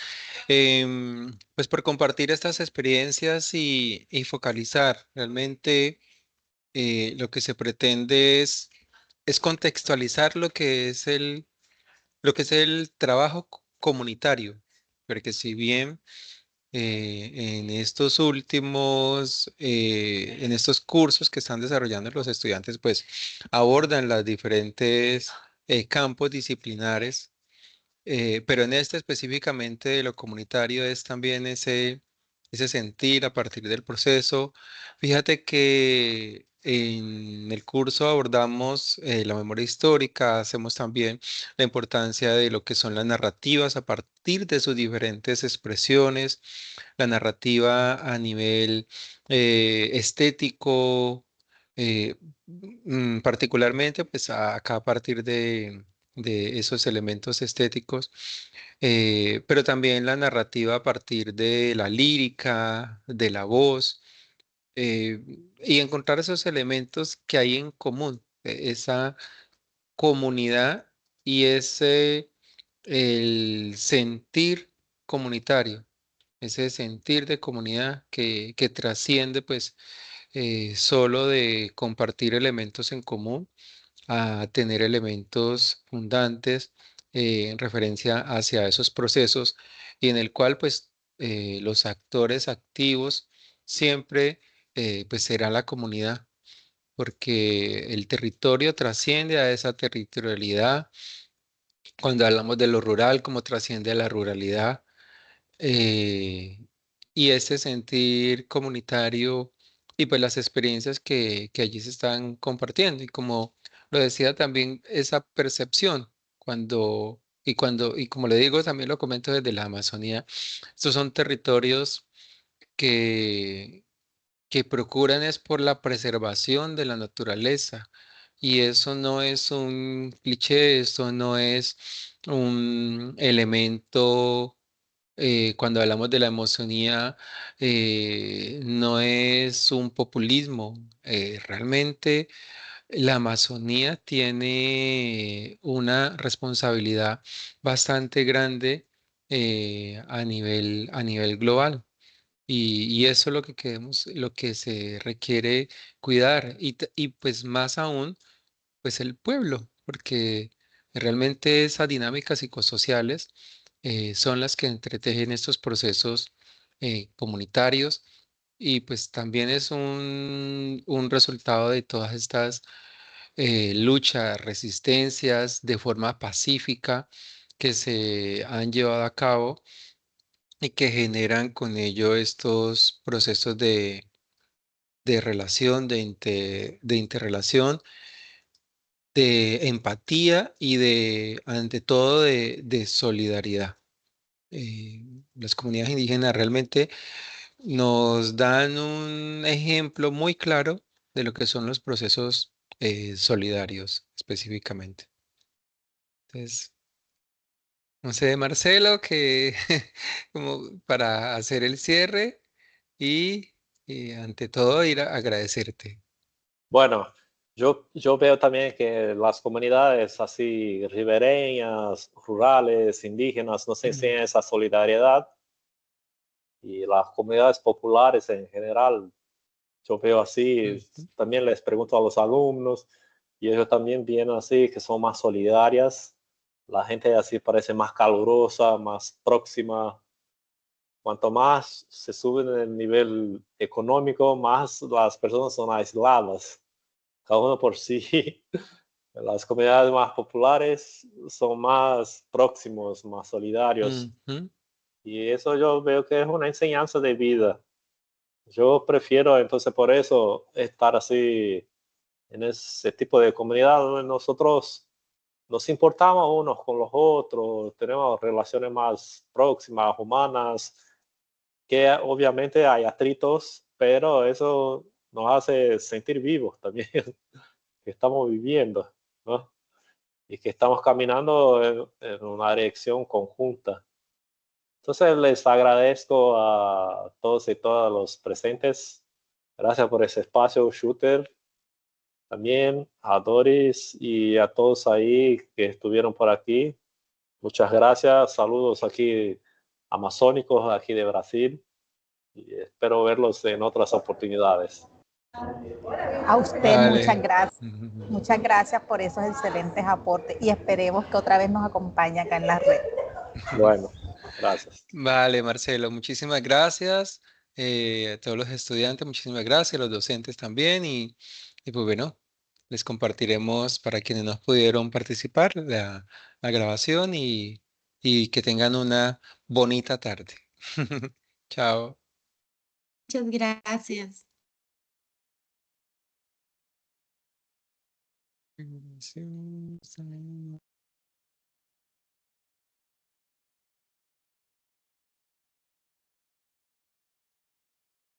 Pues por compartir estas experiencias y focalizar. Realmente lo que se pretende es contextualizar lo que es el trabajo comunitario. Porque si bien en estos últimos, en estos cursos que están desarrollando los estudiantes, pues abordan las diferentes campos disciplinares, pero en este específicamente de lo comunitario es también ese sentir a partir del proceso. Fíjate que en el curso abordamos la memoria histórica, hacemos también la importancia de lo que son las narrativas a partir de sus diferentes expresiones, la narrativa a nivel estético, eh, particularmente pues acá a partir de esos elementos estéticos, pero también la narrativa a partir de la lírica, de la voz, eh, y encontrar esos elementos que hay en común, esa comunidad y ese el sentir comunitario, ese sentir de comunidad que trasciende pues solo de compartir elementos en común a tener elementos fundantes en referencia hacia esos procesos y en el cual pues los actores activos siempre pues será la comunidad, porque el territorio trasciende a esa territorialidad. Cuando hablamos de lo rural, como trasciende a la ruralidad, eh, y ese sentir comunitario y pues las experiencias que allí se están compartiendo. Y como lo decía también, esa percepción y como le digo, también lo comento desde la Amazonía, estos son territorios que, que procuran es por la preservación de la naturaleza. Y eso no es un cliché, eso no es un elemento cuando hablamos de la Amazonía, no es un populismo. Realmente la Amazonía tiene una responsabilidad bastante grande a nivel global. Y eso es lo que queremos, lo que se requiere cuidar. Y pues más aún pues el pueblo, porque realmente esas dinámicas psicosociales son las que entretejen estos procesos comunitarios y pues también es un resultado de todas estas luchas, resistencias de forma pacífica que se han llevado a cabo y que generan con ello estos procesos de relación, de interrelación, de empatía y ante todo, de solidaridad. Las comunidades indígenas realmente nos dan un ejemplo muy claro de lo que son los procesos solidarios específicamente. Entonces, no sé, Marcelo, que como para hacer el cierre y ante todo ir a agradecerte. Bueno, yo veo también que las comunidades así ribereñas, rurales, indígenas, no sé si Mm. esa solidaridad y las comunidades populares en general, yo veo así, Ujú. también les pregunto a los alumnos y ellos también vienen así, que son más solidarias, la gente así parece más calurosa, más próxima. Cuanto más se sube en el nivel económico, más las personas son aisladas, cada uno por sí. Las comunidades más populares son más próximos, más solidarios. Ujú. Y eso yo veo que es una enseñanza de vida. Yo prefiero entonces por eso estar así en ese tipo de comunidad donde nosotros nos importamos unos con los otros, tenemos relaciones más próximas, humanas, que obviamente hay atritos, pero eso nos hace sentir vivos también, que estamos viviendo, ¿no? Y que estamos caminando en una dirección conjunta. Entonces les agradezco a todos y todas los presentes. Gracias por ese espacio, Shooter. También a Doris y a todos ahí que estuvieron por aquí. Muchas gracias. Saludos aquí amazónicos, aquí de Brasil. Y espero verlos en otras oportunidades. A usted Vale. muchas gracias. Muchas gracias por esos excelentes aportes y esperemos que otra vez nos acompañe acá en la red. Bueno, gracias. Vale, Marcelo, muchísimas gracias. A todos los estudiantes, muchísimas gracias, los docentes también. Y pues bueno, les compartiremos para quienes no pudieron participar la grabación y que tengan una bonita tarde. Chao. Muchas gracias. Sí,